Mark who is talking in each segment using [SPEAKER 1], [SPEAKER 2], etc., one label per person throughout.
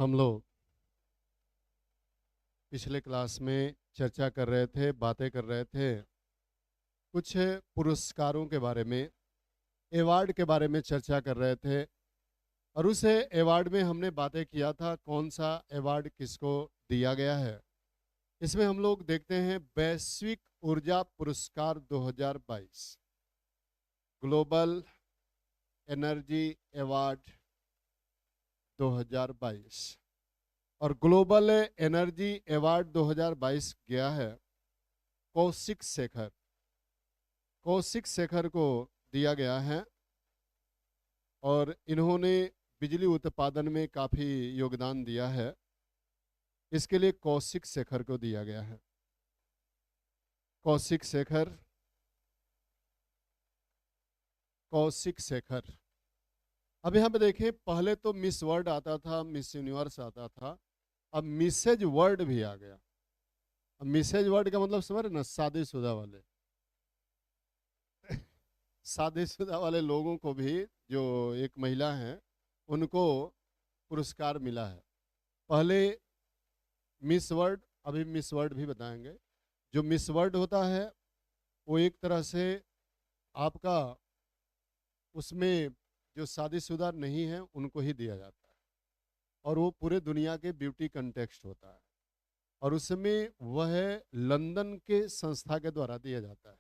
[SPEAKER 1] हम लोग पिछले क्लास में चर्चा कर रहे थे, बातें कर रहे थे कुछ पुरस्कारों के बारे में, अवार्ड के बारे में चर्चा कर रहे थे। और उस अवार्ड में हमने बातें किया था कौन सा अवार्ड किसको दिया गया है। इसमें हम लोग देखते हैं वैश्विक ऊर्जा पुरस्कार 2022, ग्लोबल एनर्जी अवार्ड 2022। और ग्लोबल एनर्जी अवार्ड 2022 गया है कौशिक शेखर। कौशिक शेखर को दिया गया है और इन्होंने बिजली उत्पादन में काफ़ी योगदान दिया है, इसके लिए कौशिक शेखर को दिया गया है। कौशिक शेखर, कौशिक शेखर। अब यहाँ पे देखें, पहले तो मिस वर्ल्ड आता था, मिस यूनिवर्स आता था, अब मिसेज वर्ल्ड भी आ गया। अब मिसेज वर्ल्ड का मतलब समझ रहे ना, शादीशुदा वाले शादीशुदा वाले लोगों को भी, जो एक महिला हैं, उनको पुरस्कार मिला है। पहले मिस वर्ल्ड, अभी मिस वर्ल्ड भी बताएंगे। जो मिस वर्ल्ड होता है वो एक तरह से आपका, उसमें जो शादीशुदा नहीं है उनको ही दिया जाता है, और वो पूरे दुनिया के ब्यूटी कंटेक्स्ट होता है, और उसमें वह लंदन के संस्था के द्वारा दिया जाता है।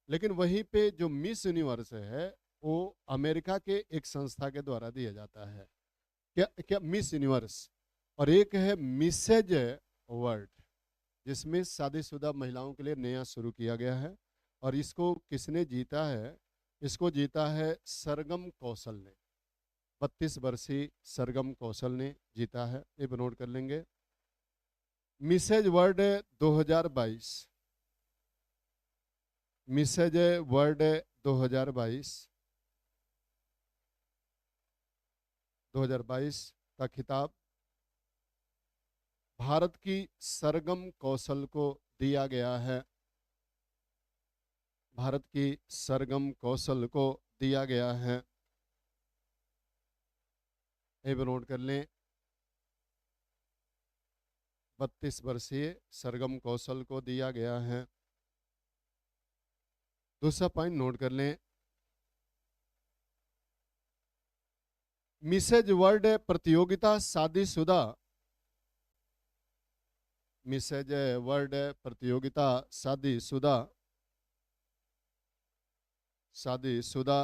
[SPEAKER 1] लेकिन वहीं पे जो मिस यूनिवर्स है वो अमेरिका के एक संस्था के द्वारा दिया जाता है। क्या क्या मिस यूनिवर्स। और एक है मिसेज वर्ल्ड, जिसमें शादीशुदा महिलाओं के लिए नया शुरू किया गया है। और इसको किसने जीता है? इसको जीता है सरगम कौशल ने। 32 वर्षीय सरगम कौशल ने जीता है। ये नोट कर लेंगे। मिसेज वर्ल्ड 2022, मिसेज वर्ल्ड 2022, 2022 का खिताब भारत की सरगम कौशल को दिया गया है। भारत की सरगम कौशल को दिया गया है। ये नोट कर लें। 32 वर्षीय सरगम कौशल को दिया गया है। दूसरा पॉइंट नोट कर लें। मिसेज वर्ल्ड प्रतियोगिता शादीशुदा, मिसेज वर्ल्ड प्रतियोगिता शादीशुदा, शादीशुदा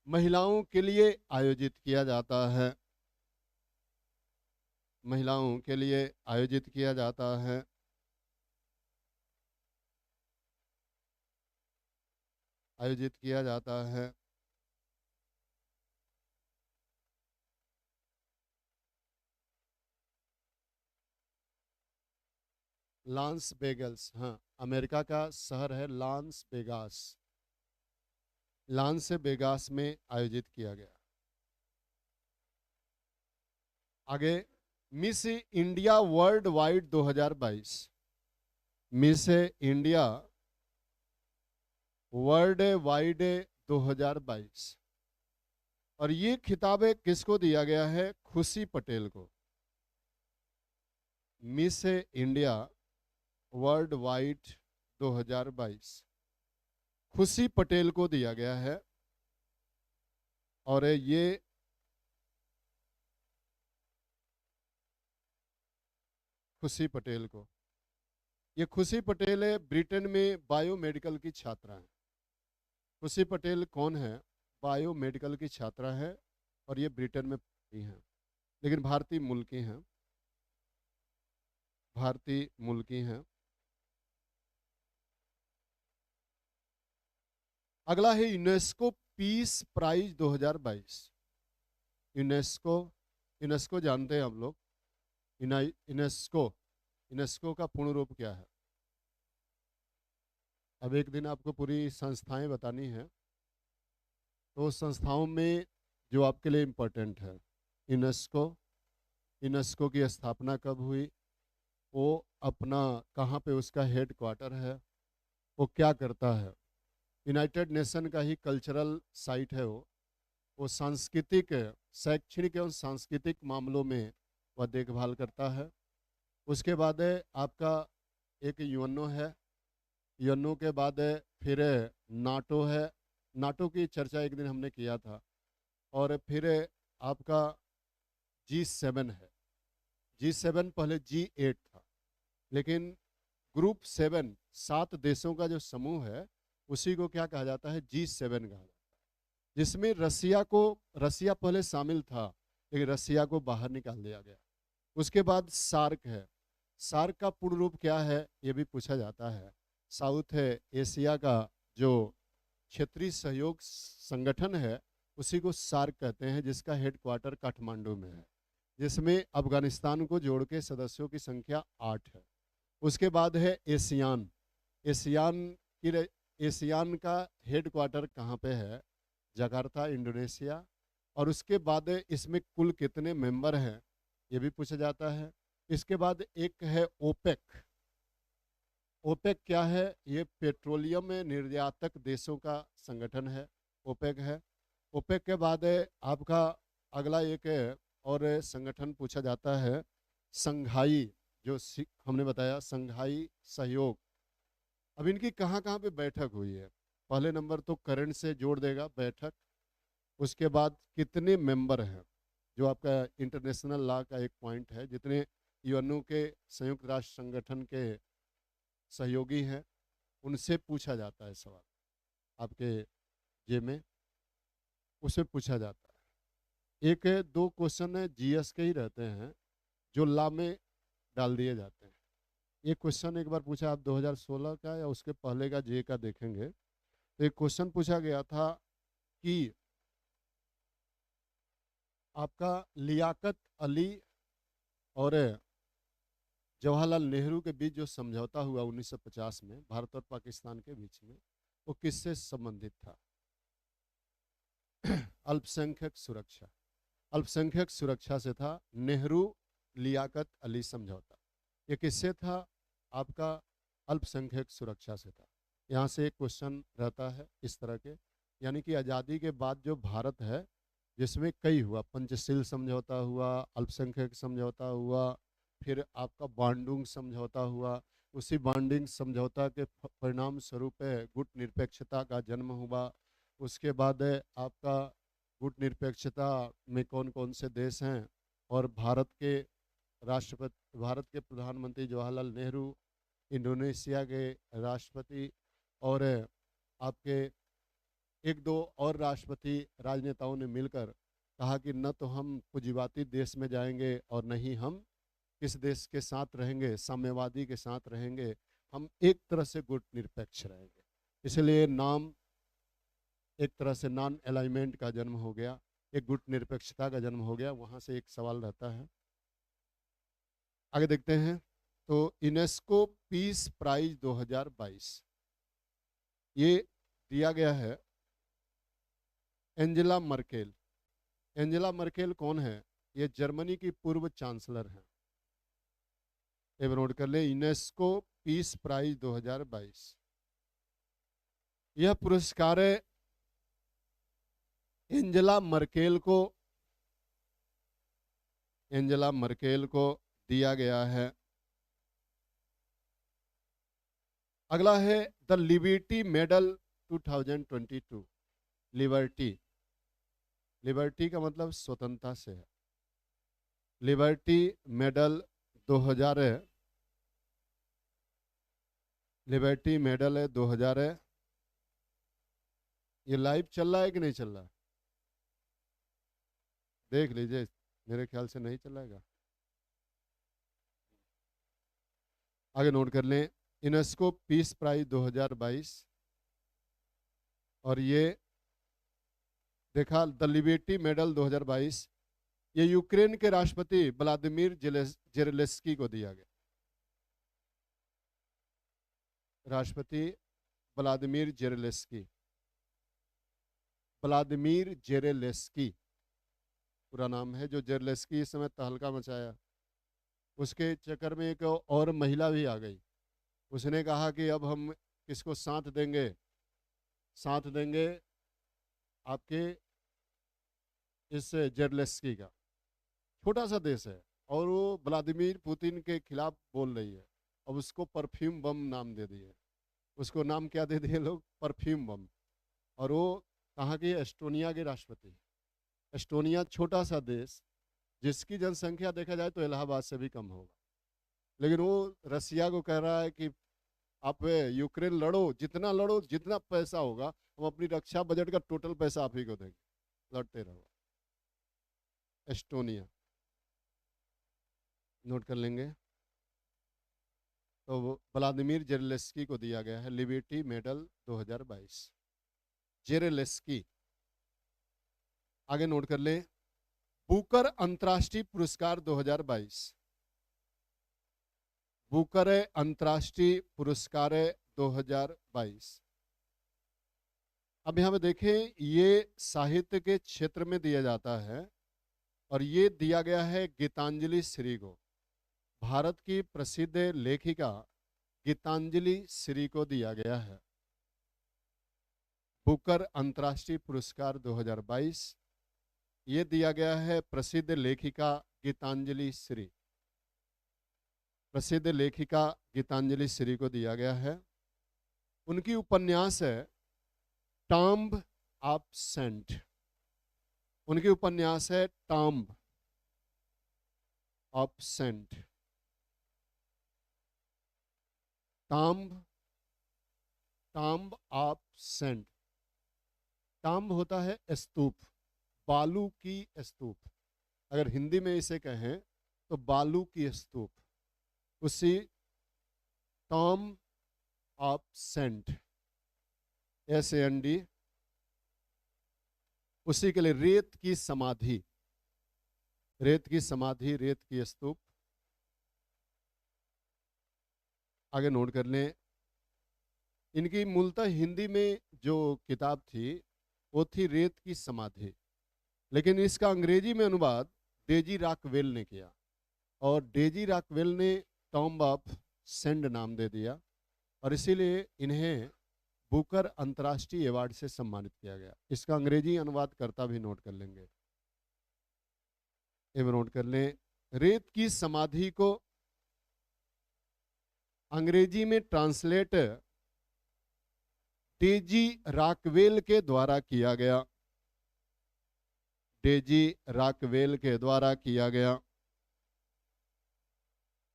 [SPEAKER 1] महिलाओं के लिए आयोजित किया जाता है। महिलाओं के लिए आयोजित किया जाता है। आयोजित किया जाता है। लांस वेगास, हाँ, अमेरिका का शहर है लांस वेगास। लांस वेगास में आयोजित किया गया। आगे, miss India world wide 2022, miss India world wide 2022। और ये खिताबें किसको दिया गया है? खुशी पटेल को। मिस इंडिया वर्ल्ड वाइड 2022 खुशी पटेल को दिया गया है। और ये खुशी पटेल को, ये खुशी पटेल ब्रिटेन में बायोमेडिकल की छात्रा है। खुशी पटेल कौन है? बायोमेडिकल की छात्रा है, और ये ब्रिटेन में पढ़ी हैं, लेकिन भारतीय मूल की हैं। भारतीय मूल की हैं। अगला है UNESCO peace prize 2022। UNESCO, UNESCO जानते हैं हम लोग। यूनेस्को, यूनेस्को का पूर्ण रूप क्या है? अब एक दिन आपको पूरी संस्थाएं बतानी है, तो उस संस्थाओं में जो आपके लिए इम्पोर्टेंट है। यूनेस्को, यूनेस्को की स्थापना कब हुई, वो अपना कहाँ पे उसका हेड क्वार्टर है, वो क्या करता है। यूनाइटेड नेशन का ही कल्चरल साइट है वो वो सांस्कृतिक, शैक्षणिक एवं सांस्कृतिक मामलों में वह देखभाल करता है। उसके बाद है आपका एक यूएनओ है। यूएनओ के बाद है फिर नाटो है। नाटो की चर्चा एक दिन हमने किया था। और फिर आपका G7 है। G7 पहले G8 था, लेकिन ग्रुप 7 7 देशों का जो समूह है उसी को क्या कहा जाता है, G7 कहा जाता है, जिसमें रसिया पहले शामिल था, लेकिन रसिया को बाहर निकाल दिया गया। उसके बाद सार्क है। सार्क का पूर्ण रूप क्या है ये भी पूछा जाता है। साउथ एशिया का जो क्षेत्रीय सहयोग संगठन है उसी को सार्क कहते हैं, जिसका हेडक्वार्टर काठमांडू में है, जिसमें अफगानिस्तान को जोड़ के सदस्यों की संख्या 8 है। उसके बाद है एशियान। एशियान का हेडक्वार्टर कहाँ पे है, जकार्ता, इंडोनेशिया। और उसके बाद इसमें कुल कितने मेंबर हैं ये भी पूछा जाता है। इसके बाद एक है ओपेक। ओपेक क्या है, ये पेट्रोलियम निर्यातक देशों का संगठन है, ओपेक है। ओपेक के बाद आपका अगला एक और संगठन पूछा जाता है, संघाई, जो हमने बताया संघाई सहयोग। अब इनकी कहाँ कहाँ पे बैठक हुई है, पहले नंबर तो करंट से जोड़ देगा बैठक। उसके बाद कितने मेंबर हैं, जो आपका इंटरनेशनल लॉ का एक पॉइंट है, जितने यूएनओ के संयुक्त राष्ट्र संगठन के सहयोगी हैं उनसे पूछा जाता है सवाल, आपके जे में उससे पूछा जाता है। एक दो क्वेश्चन है जीएस के ही रहते हैं जो लॉ में डाल दिए जाते हैं। ये क्वेश्चन एक बार पूछा, आप 2016 का या उसके पहले का जे का देखेंगे तो एक क्वेश्चन पूछा गया था कि आपका लियाकत अली और जवाहरलाल नेहरू के बीच जो समझौता हुआ 1950 में भारत और पाकिस्तान के बीच में, वो किससे संबंधित था? अल्पसंख्यक सुरक्षा। अल्पसंख्यक सुरक्षा से था, नेहरू लियाकत अली समझौता। ये किससे था? आपका अल्पसंख्यक सुरक्षा से था। यहाँ से एक क्वेश्चन रहता है इस तरह के, यानी कि आज़ादी के बाद जो भारत है जिसमें कई हुआ, पंचशील समझौता हुआ, अल्पसंख्यक समझौता हुआ, फिर आपका बांडुंग समझौता हुआ। उसी बांडिंग समझौता के परिणाम स्वरूप गुट निरपेक्षता का जन्म हुआ। उसके बाद आपका गुट निरपेक्षता में कौन कौन से देश हैं, और भारत के प्रधानमंत्री जवाहरलाल नेहरू, इंडोनेशिया के राष्ट्रपति, और आपके एक दो और राष्ट्रपति राजनेताओं ने मिलकर कहा कि न तो हम पूंजीवादी देश में जाएंगे और न ही हम किस देश के साथ रहेंगे, साम्यवादी के साथ रहेंगे, हम एक तरह से गुट निरपेक्ष रहेंगे। इसलिए नाम एक तरह से नॉन अलाइनमेंट का जन्म हो गया, एक गुट निरपेक्षता का जन्म हो गया। वहाँ से एक सवाल रहता है। आगे देखते हैं तो यूनेस्को पीस प्राइज 2022 ये दिया गया है एंजेला मर्केल। एंजेला मर्केल कौन है? ये जर्मनी की पूर्व चांसलर हैं। ये नोट कर ले, यूनेस्को पीस प्राइज 2022। यह पुरस्कार एंजेला मर्केल को दिया गया है। अगला है द लिबर्टी मेडल 2022। लिबर्टी का मतलब स्वतंत्रता से है। लिबर्टी मेडल 2000 लिबर्टी मेडल है 2000 है। ये लाइव चल रहा है कि नहीं चल रहा? देख लीजिए, मेरे ख्याल से नहीं चलाएगा। आगे नोट कर लें, यूनेस्को पीस प्राइज 2022। और ये देखा द लिबर्टी मेडल 2022, ये यूक्रेन के राष्ट्रपति व्लादिमीर जेलेंस्की को दिया गया। राष्ट्रपति व्लादिमीर जेलेंस्की पूरा नाम है, जो जेलेंस्की इस समय तहलका मचाया। उसके चक्कर में एक और महिला भी आ गई। उसने कहा कि अब हम किसको साथ देंगे? आपके इस जेरलेस्की का। छोटा सा देश है और वो व्लादिमीर पुतिन के खिलाफ बोल रही है। अब उसको परफ्यूम बम नाम दे दिए। उसको नाम क्या दे दिए लोग? परफ्यूम बम। और वो कहाँ की? एस्टोनिया के राष्ट्रपति। एस्टोनिया छोटा सा देश, जिसकी जनसंख्या देखा जाए तो इलाहाबाद से भी कम होगा, लेकिन वो रसिया को कह रहा है कि आप यूक्रेन लड़ो, जितना पैसा होगा हम अपनी रक्षा बजट का टोटल पैसा आप ही को देंगे, लड़ते रहो। एस्टोनिया नोट कर लेंगे। तो व्लादिमीर जेरेलेस्की को दिया गया है लिबर्टी मेडल 2022। जेरेलेस्की। आगे नोट कर ले। बुकर अंतर्राष्ट्रीय पुरस्कार 2022। बुकर अंतर्राष्ट्रीय पुरस्कार 2022। अब यहाँ पे देखें, ये साहित्य के क्षेत्र में दिया जाता है और ये दिया गया है गीतांजलि श्री को। भारत की प्रसिद्ध लेखिका गीतांजलि श्री को दिया गया है बुकर अंतर्राष्ट्रीय पुरस्कार 2022। ये दिया गया है प्रसिद्ध लेखिका गीतांजलि श्री। प्रसिद्ध लेखिका गीतांजलि श्री को दिया गया है। उनकी उपन्यास है टॉम्ब ऑफ सेंट। उनकी उपन्यास है tomb of saint. Tomb of saint. Tomb होता है स्तूप, बालू की स्तूप। अगर हिंदी में इसे कहें तो बालू की स्तूप। उसी टॉम्ब ऑफ सेंट, SAND, उसी के लिए रेत की समाधि, रेत की समाधि, रेत की स्तूप। आगे नोट कर लें। इनकी मूलतः हिंदी में जो किताब थी वो थी रेत की समाधि, लेकिन इसका अंग्रेजी में अनुवाद डेजी रॉकवेल ने किया और डेजी रॉकवेल ने टॉम्ब ऑफ सेंट नाम दे दिया और इसीलिए इन्हें बुकर अंतर्राष्ट्रीय अवार्ड से सम्मानित किया गया। इसका अंग्रेजी अनुवाद करता भी नोट कर लेंगे। ये नोट कर लें। रेत की समाधि को अंग्रेजी में ट्रांसलेट डेजी रॉकवेल के द्वारा किया गया। डेजी रॉकवेल के द्वारा किया गया।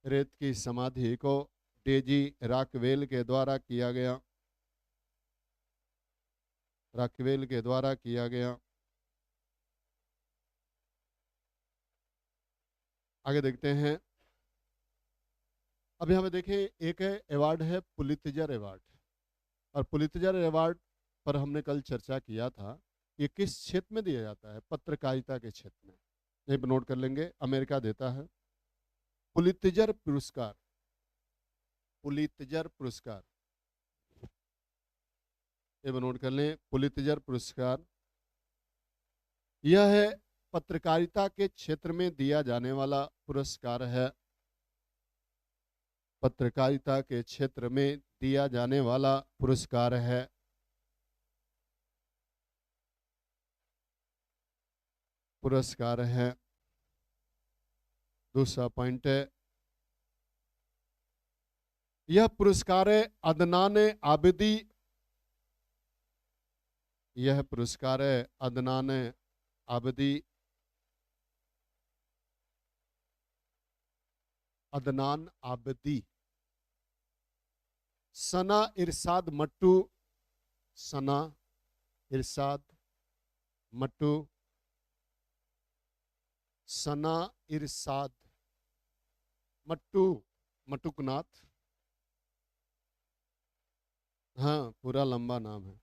[SPEAKER 1] रेत की समाधि को डेजी रॉकवेल के द्वारा किया गया। रॉकवेल के द्वारा किया गया। आगे देखते हैं। अब यहाँ पे देखें, एक अवार्ड है पुलित्जर अवार्ड, और पुलित्जर अवार्ड पर हमने कल चर्चा किया था। ये किस क्षेत्र में दिया जाता है? पत्रकारिता के क्षेत्र में। यहीं पर नोट कर लेंगे। अमेरिका देता है पुलित्जर पुरस्कार। पुलित्जर पुरस्कार, ये नोट कर लें। पुलित्जर पुरस्कार यह है पत्रकारिता के क्षेत्र में दिया जाने वाला पुरस्कार है। पत्रकारिता के क्षेत्र में दिया जाने वाला पुरस्कार है। पुरस्कार है। दूसरा पॉइंट है, यह पुरस्कार है अदनान आबिदी। यह पुरस्कार है अदनान आबिदी। अदनान आबिदी। सना इरशाद मट्टू। सना इरशाद मट्टू। सना इरशाद मट्टू, मटुकनाथ। हाँ, पूरा लंबा नाम है।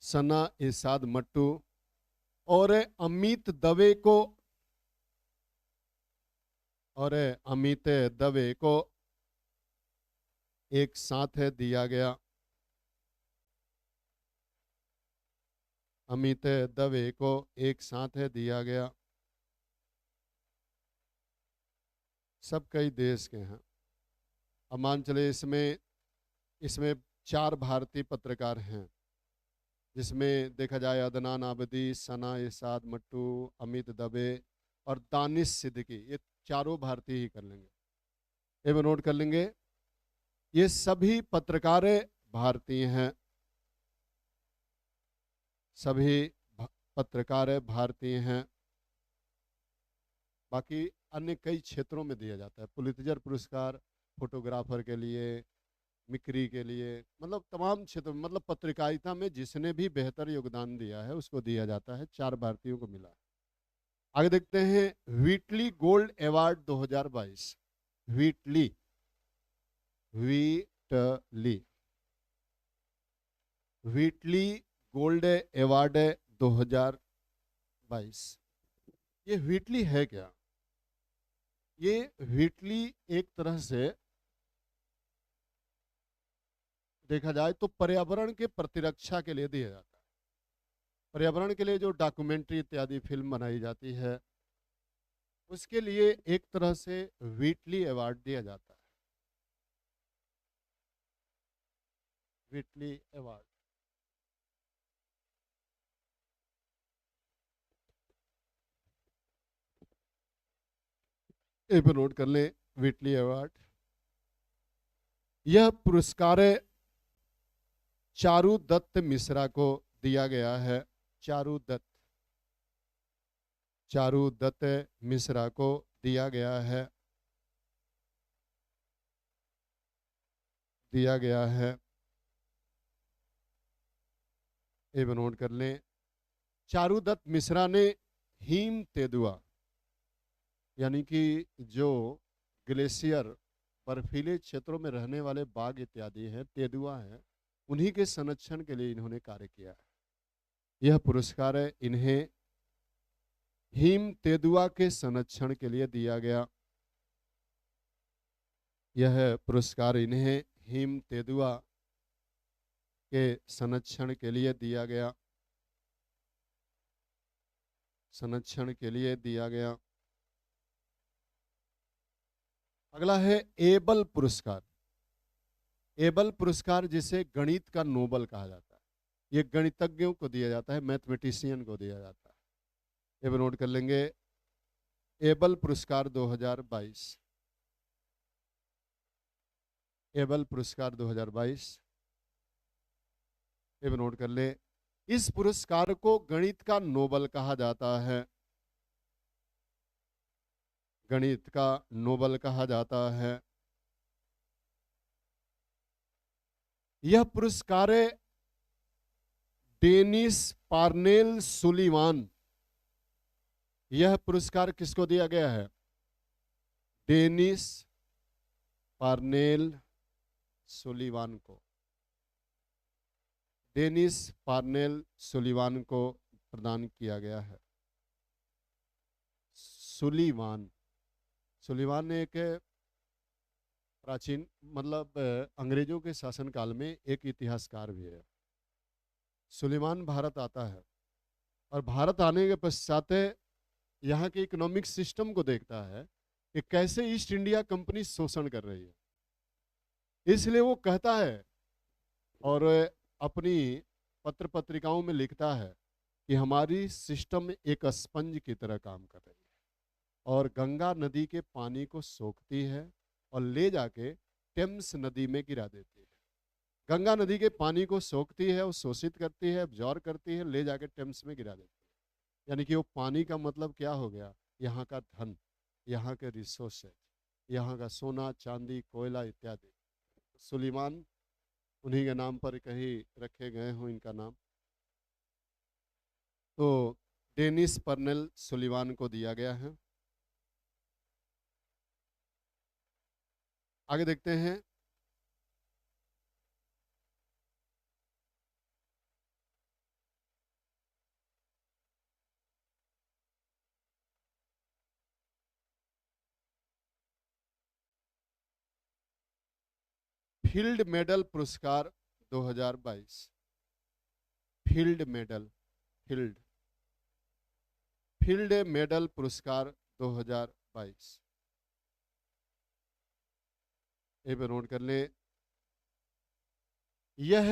[SPEAKER 1] सना इरशाद मट्टू। और अमित दवे को, और अमित दवे को एक साथ है दिया गया। अमित दवे को एक साथ है दिया गया। सब कई देश के हैं। अब मान चले इसमें 4 भारतीय पत्रकार हैं। जिसमें देखा जाए अदनान आबदी, सना इरशाद मट्टू, अमित दबे और दानिश सिद्दीकी, ये चारों भारतीय ही कर लेंगे, ये भी नोट कर लेंगे। ये सभी पत्रकार भारतीय हैं, सभी पत्रकार भारतीय हैं। बाकी अन्य कई क्षेत्रों में दिया जाता है, पुलित्जर पुरस्कार फोटोग्राफर के लिए, मिक्री के लिए, मतलब तमाम क्षेत्रों में, मतलब पत्रकारिता में जिसने भी बेहतर योगदान दिया है उसको दिया जाता है। 4 भारतीयों को मिला। आगे देखते हैं Wheatley gold award 2022। Wheatley, Wheatley, Wheatley gold award 2022। ये व्हीटली है क्या? ये व्हीटली एक तरह से देखा जाए तो पर्यावरण के प्रतिरक्षा के लिए दिया जाता है। पर्यावरण के लिए जो डॉक्यूमेंट्री इत्यादि फिल्म बनाई जाती है उसके लिए एक तरह से व्हीटली अवार्ड दिया जाता है। व्हीटली अवार्ड, ये पर नोट कर लें, व्हीटली अवार्ड। यह पुरस्कार चारू दत्त मिश्रा को दिया गया है। चारू दत्त, चारू दत्त मिश्रा को दिया गया है, दिया गया है, ये भी नोट कर लें। चारू दत्त मिश्रा ने हिम तेंदुआ, यानी कि जो ग्लेशियर बर्फीले क्षेत्रों में रहने वाले बाघ इत्यादि हैं, तेंदुआ हैं, उन्हीं के संरक्षण के लिए इन्होंने कार्य किया है। यह पुरस्कार है इन्हें हिम तेंदुआ के संरक्षण के लिए दिया गया। यह पुरस्कार इन्हें हिम तेंदुआ के संरक्षण के लिए दिया गया, संरक्षण के लिए दिया गया। अगला है एबल पुरस्कार। एबल पुरस्कार जिसे गणित का नोबल कहा जाता है, ये गणितज्ञों को दिया जाता है, मैथमेटिशियन को दिया जाता है। ये भी नोट कर लेंगे, एबल पुरस्कार 2022। एबल पुरस्कार 2022, ये भी नोट कर ले। इस पुरस्कार को गणित का नोबल कहा जाता है, गणित का नोबल कहा जाता है। यह पुरस्कार डेनिस पार्नेल सुलीवान, यह पुरस्कार किसको दिया गया है? डेनिस पार्नेल सुलीवान को, डेनिस पार्नेल सुलीवान को प्रदान किया गया है। सुलीवान, सुलीवान ने एक प्राचीन, मतलब अंग्रेजों के शासनकाल में एक इतिहासकार भी है। सुलेमान भारत आता है और भारत आने के पश्चात यहाँ के इकोनॉमिक सिस्टम को देखता है कि कैसे ईस्ट इंडिया कंपनी शोषण कर रही है। इसलिए वो कहता है और अपनी पत्र पत्रिकाओं में लिखता है कि हमारी सिस्टम एक स्पंज की तरह काम कर रही है और गंगा नदी के पानी को सोखती है और ले जाके टेम्स नदी में गिरा देती है। गंगा नदी के पानी को सोखती है और शोषित करती है, अब्जॉर्ब करती है, ले जाके टेम्स में गिरा देती है। यानी कि वो पानी का मतलब क्या हो गया? यहाँ का धन, यहाँ के रिसोर्सेज, यहाँ का सोना चांदी कोयला इत्यादि। सुलेमान उन्हीं के नाम पर कहीं रखे गए हों इनका नाम। तो डेनिस पर्नेल सुलेमान को दिया गया है। आगे देखते हैं, फील्ड मेडल पुरस्कार 2022। Field medal, field, field medal पुरस्कार 2022, ये भी नोट कर ले। यह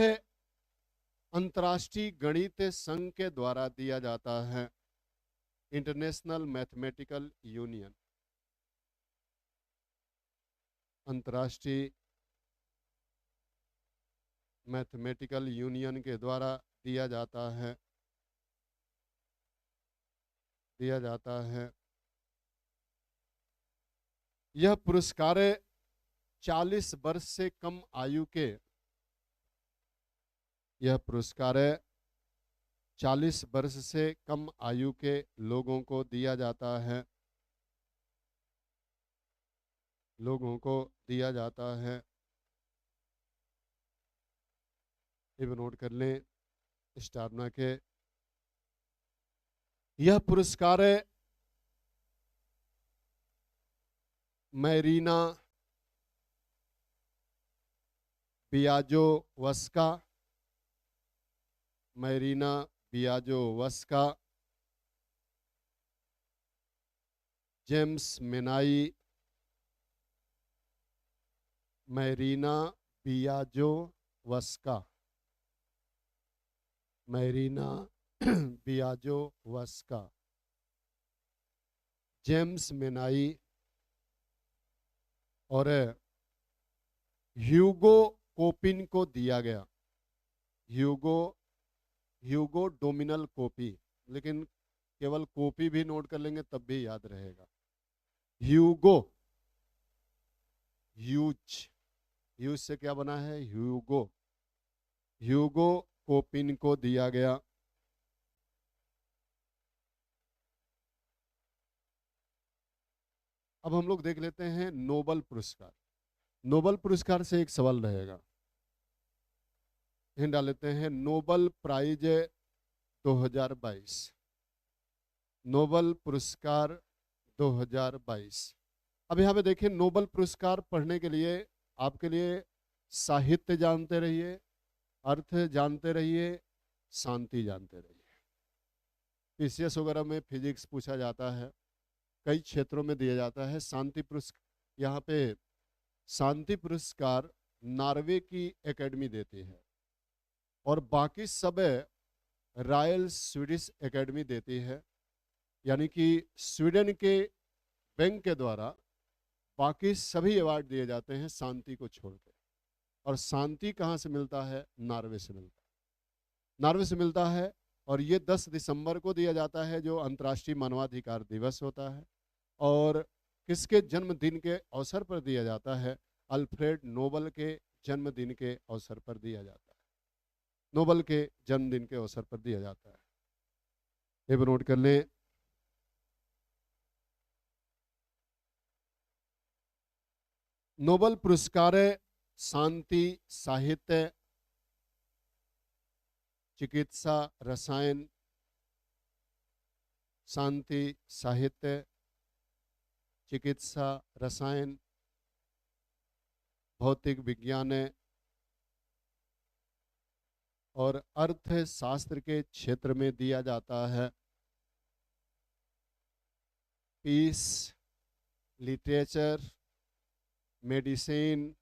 [SPEAKER 1] अंतर्राष्ट्रीय गणित संघ के द्वारा दिया जाता है, इंटरनेशनल मैथमेटिकल यूनियन। अंतर्राष्ट्रीय मैथमेटिकल यूनियन के द्वारा दिया जाता है, यह पुरस्कार 40 वर्ष से कम आयु के, यह पुरस्कार 40 वर्ष से कम आयु के लोगों को दिया जाता है, ये भी नोट कर लें स्टार बना के। यह पुरस्कार मैरीना बियाजोवस्का, जेम्स मेनाई, मैरीना बियाजोवस्का, जेम्स मेनाई और ह्यूगो कोपिन को दिया गया। ह्यूगो डोमिनल कोपी, लेकिन केवल कोपी भी नोट कर लेंगे तब भी याद रहेगा। ह्यूगो, ह्यूज से क्या बना है? ह्यूगो कोपिन को दिया गया। अब हम लोग देख लेते हैं नोबल पुरस्कार। नोबल पुरस्कार से एक सवाल रहेगा, यहीं डाल लेते हैं नोबल प्राइज 2022, नोबल पुरस्कार 2022। अब यहाँ पे देखिए, नोबल पुरस्कार पढ़ने के लिए आपके लिए साहित्य जानते रहिए, अर्थ जानते रहिए, शांति जानते रहिए। पीसीएस वगैरह में फिजिक्स पूछा जाता है, कई क्षेत्रों में दिया जाता है। शांति पुरस्कार, यहाँ पे शांति पुरस्कार नॉर्वे की एकेडमी देती है और बाकी सब रॉयल स्वीडिश एकेडमी देती है, यानी कि स्वीडन के बैंक के द्वारा बाकी सभी अवार्ड दिए जाते हैं शांति को छोड़कर। और शांति कहाँ से मिलता है? नॉर्वे से मिलता है। और ये 10 दिसंबर को दिया जाता है, जो अंतर्राष्ट्रीय मानवाधिकार दिवस होता है। और किसके जन्मदिन के अवसर पर दिया जाता है? अल्फ्रेड नोबल के जन्मदिन के अवसर पर दिया जाता है। नोबल के जन्मदिन के अवसर पर दिया जाता है, ये भी नोट कर लें। नोबल पुरस्कार शांति, साहित्य, चिकित्सा, रसायन, शांति, साहित्य, चिकित्सा, रसायन, भौतिक विज्ञान और अर्थशास्त्र के क्षेत्र में दिया जाता है। Peace, literature, medicine,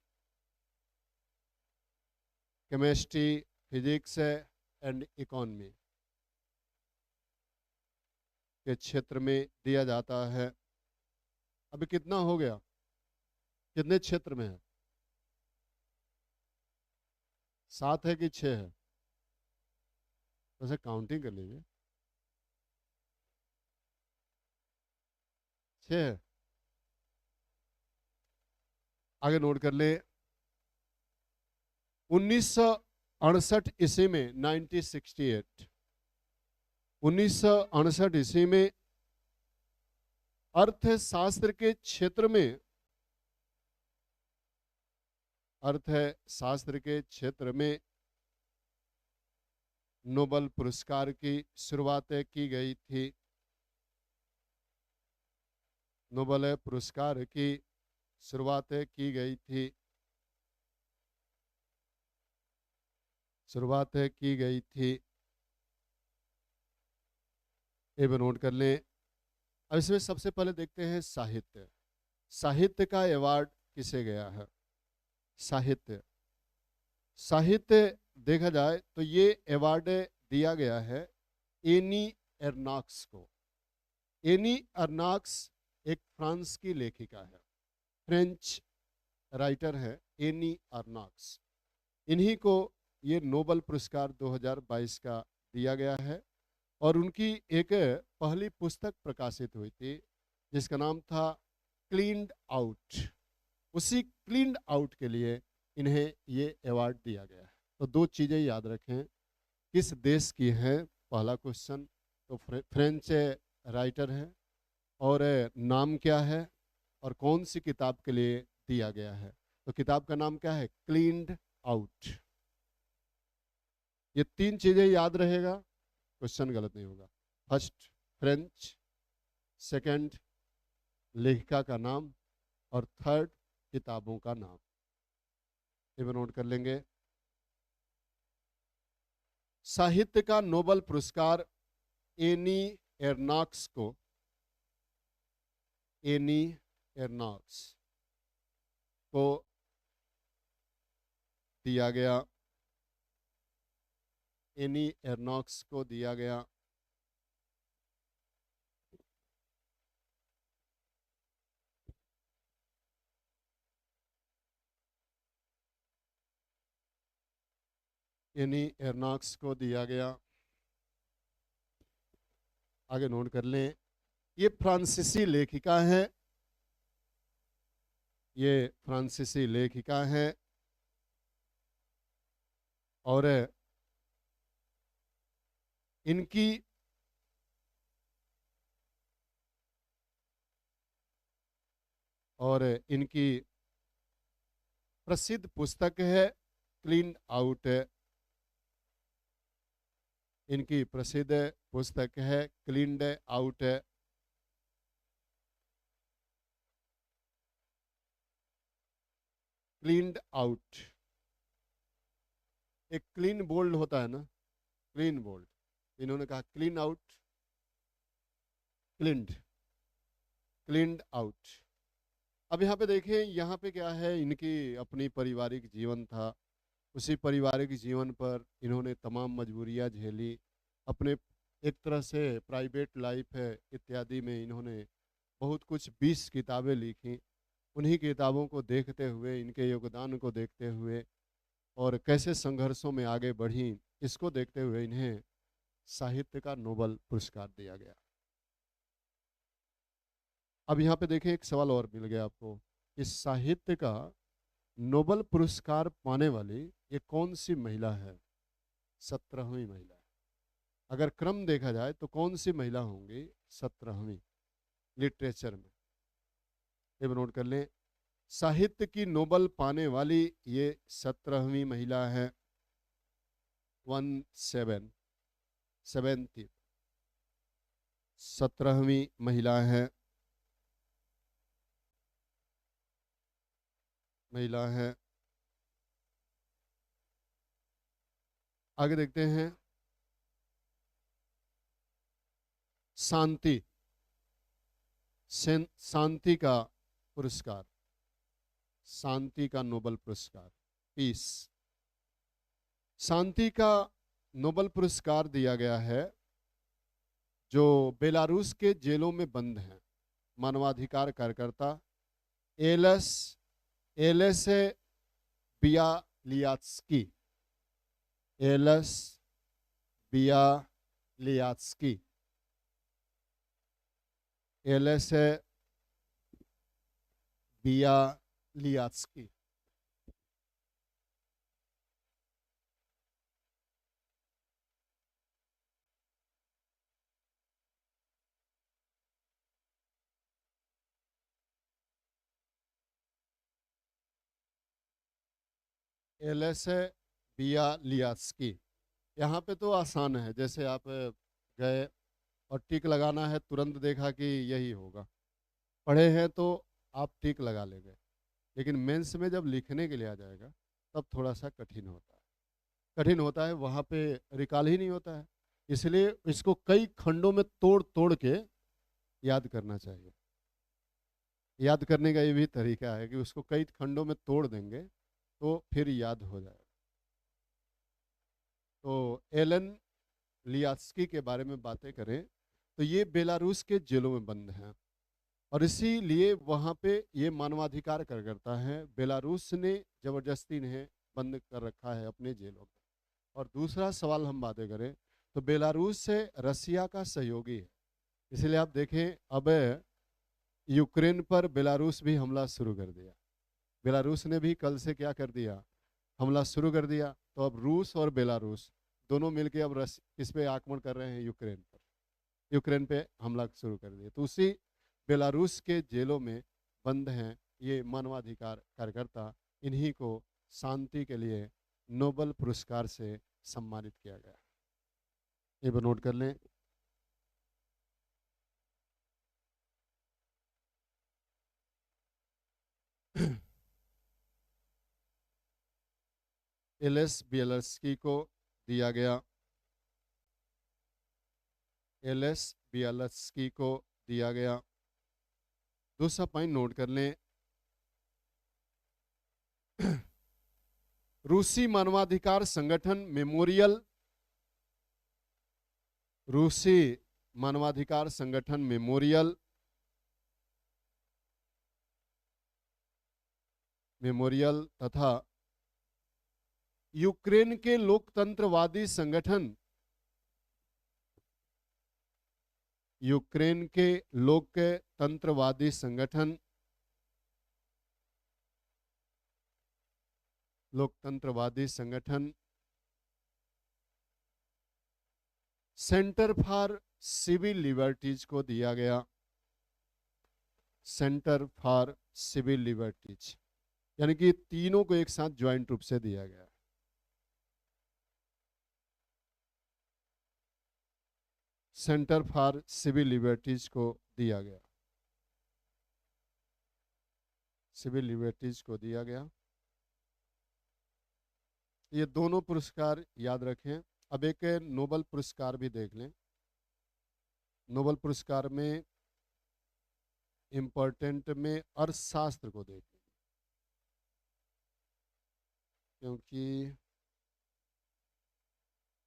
[SPEAKER 1] chemistry, physics and economy के क्षेत्र में दिया जाता है। अभी कितना हो गया? कितने क्षेत्र में है? 7 है कि 6 है? वैसे काउंटिंग कर लीजिए। 6 है। आगे नोट कर ले। 1968 ईस्वी में 1968 ईस्वी में अर्थशास्त्र के क्षेत्र में नोबेल पुरस्कार की शुरुआत की गई थी। नोबेल पुरस्कार की शुरुआत की गई थी। ये भी नोट कर लें। अब इसमें सबसे पहले देखते हैं साहित्य। साहित्य का अवार्ड किसे गया है? साहित्य देखा जाए तो ये अवार्ड दिया गया है एनी एर्नाक्स को। एनी एर्नाक्स एक फ्रांस की लेखिका है, फ्रेंच राइटर है एनी एर्नाक्स। इन्हीं को ये नोबेल पुरस्कार 2022 का दिया गया है। और उनकी एक पहली पुस्तक प्रकाशित हुई थी जिसका नाम था क्लीन्ड आउट। उसी क्लीन्ड आउट के लिए इन्हें ये अवार्ड दिया गया है। तो दो चीज़ें याद रखें, किस देश की है पहला क्वेश्चन, तो फ्रेंच राइटर है, और नाम क्या है और कौन सी किताब के लिए दिया गया है। तो किताब का नाम क्या है? Cleaned out. ये तीन चीज़ें याद रहेगा, क्वेश्चन गलत नहीं होगा। फर्स्ट फ्रेंच, सेकंड लेखिका का नाम, और थर्ड किताबों का नाम। ये नोट कर लेंगे। साहित्य का नोबेल पुरस्कार एनी एर्नाक्स को, एनी एर्नाक्स को दिया गया, एनी एर्नाक्स को दिया गया। एनी एर्नाक्स को दिया गया। आगे नोट कर लें, ये फ्रांसीसी लेखिका है, ये फ्रांसीसी लेखिका है, और इनकी प्रसिद्ध पुस्तक है क्लीन आउट। इनकी प्रसिद्ध पुस्तक है क्लीन्ड आउट। क्लीन्ड आउट, एक क्लीन बोल्ड होता है ना, क्लीन बोल्ड, इन्होंने कहा clean out, cleaned, cleaned out. अब यहाँ पे देखें, यहाँ पे क्या है, इनकी अपनी पारिवारिक जीवन था, उसी पारिवारिक जीवन पर इन्होंने तमाम मजबूरियाँ झेली, अपने एक तरह से प्राइवेट लाइफ है इत्यादि में इन्होंने बहुत कुछ 20 किताबें लिखी। उन्हीं किताबों को देखते हुए, इनके योगदान को देखते हुए और कैसे संघर्षों में आगे बढ़ी, इसको देखते हुए इन्हें साहित्य का नोबेल पुरस्कार दिया गया। अब यहाँ पे देखें, एक सवाल और मिल गया आपको, इस साहित्य का नोबेल पुरस्कार पाने वाली ये कौन सी महिला है? 17वीं महिला। अगर क्रम देखा जाए तो कौन सी महिला होंगी 17वीं लिटरेचर में? ये नोट कर लें, साहित्य की नोबेल पाने वाली ये 17वीं महिला है। 17वीं 17वीं महिला है, आगे देखते हैं, शांति, शांति का पुरस्कार, शांति का नोबेल पुरस्कार, पीस। शांति का नोबेल पुरस्कार दिया गया है जो बेलारूस के जेलों में बंद हैं, मानवाधिकार कार्यकर्ता Ales Bialiatski, Ales Bialiatski, Ales Bialiatski. Ales Bialiatski. यहाँ पे तो आसान है, जैसे आप गए और टिक लगाना है, तुरंत देखा कि यही होगा, पढ़े हैं तो आप टिक लगा लेंगे। लेकिन मेंस में जब लिखने के लिए आ जाएगा तब थोड़ा सा कठिन होता है, वहाँ पे रिकॉल ही नहीं होता है। इसलिए इसको कई खंडों में तोड़ तोड़ के याद करना चाहिए। याद करने का ये भी तरीका है कि उसको कई खंडों में तोड़ देंगे तो फिर याद हो जाएगा। तो एलन लियास्की के बारे में बातें करें तो ये बेलारूस के जेलों में बंद हैं और इसीलिए वहाँ पे ये मानवाधिकार कार्यकर्ता है। बेलारूस ने ज़बरदस्ती इन्हें बंद कर रखा है अपने जेलों में। और दूसरा सवाल हम बातें करें तो बेलारूस से रसिया का सहयोगी है, इसलिए आप देखें अब यूक्रेन पर बेलारूस भी हमला शुरू कर दिया। बेलारूस ने भी कल से क्या कर दिया, हमला शुरू कर दिया। तो अब रूस और बेलारूस दोनों मिलकर अब किस पे आक्रमण कर रहे हैं, यूक्रेन पर, यूक्रेन पे हमला शुरू कर दिया। तो उसी बेलारूस के जेलों में बंद हैं ये मानवाधिकार कार्यकर्ता। इन्हीं को शांति के लिए नोबेल पुरस्कार से सम्मानित किया गया। ये भी नोट कर लें। एलएस बियलस्की को दिया गया, एलएस बियलस्की को दिया गया। दूसरा पॉइंट नोट कर लें, रूसी मानवाधिकार संगठन मेमोरियल, रूसी मानवाधिकार संगठन मेमोरियल, मेमोरियल तथा यूक्रेन के लोकतंत्रवादी संगठन, यूक्रेन के लोकतंत्रवादी संगठन, लोकतंत्रवादी संगठन, सेंटर फॉर सिविल लिबर्टीज को दिया गया, सेंटर फॉर सिविल लिबर्टीज, यानी कि तीनों को एक साथ ज्वाइंट रूप से दिया गया। सेंटर फॉर सिविल लिबर्टीज को दिया गया, सिविल लिबर्टीज को दिया गया। ये दोनों पुरस्कार याद रखें। अब एक नोबेल पुरस्कार भी देख लें। नोबेल पुरस्कार में इम्पोर्टेंट में अर्थशास्त्र को देख लें, क्योंकि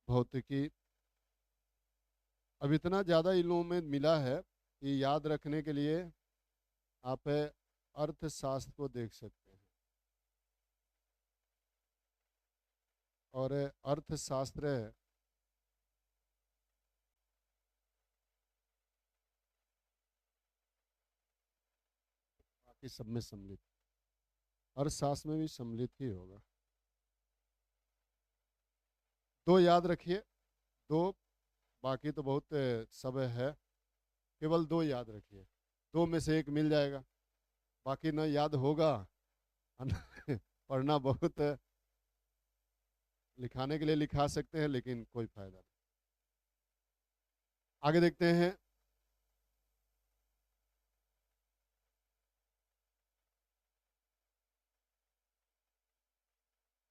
[SPEAKER 1] भौतिकी अब इतना ज़्यादा इन लोगों में मिला है कि याद रखने के लिए आप अर्थशास्त्र को देख सकते हैं। और अर्थशास्त्र बाकी सब में सम्मिलित, अर्थशास्त्र में भी सम्मिलित ही होगा। दो याद रखिए, दो, बाकी तो बहुत सब है, केवल दो याद रखिए। दो में से एक मिल जाएगा, बाकी ना याद होगा पढ़ना बहुत, लिखाने के लिए लिखा सकते हैं लेकिन कोई फायदा नहीं। आगे देखते हैं।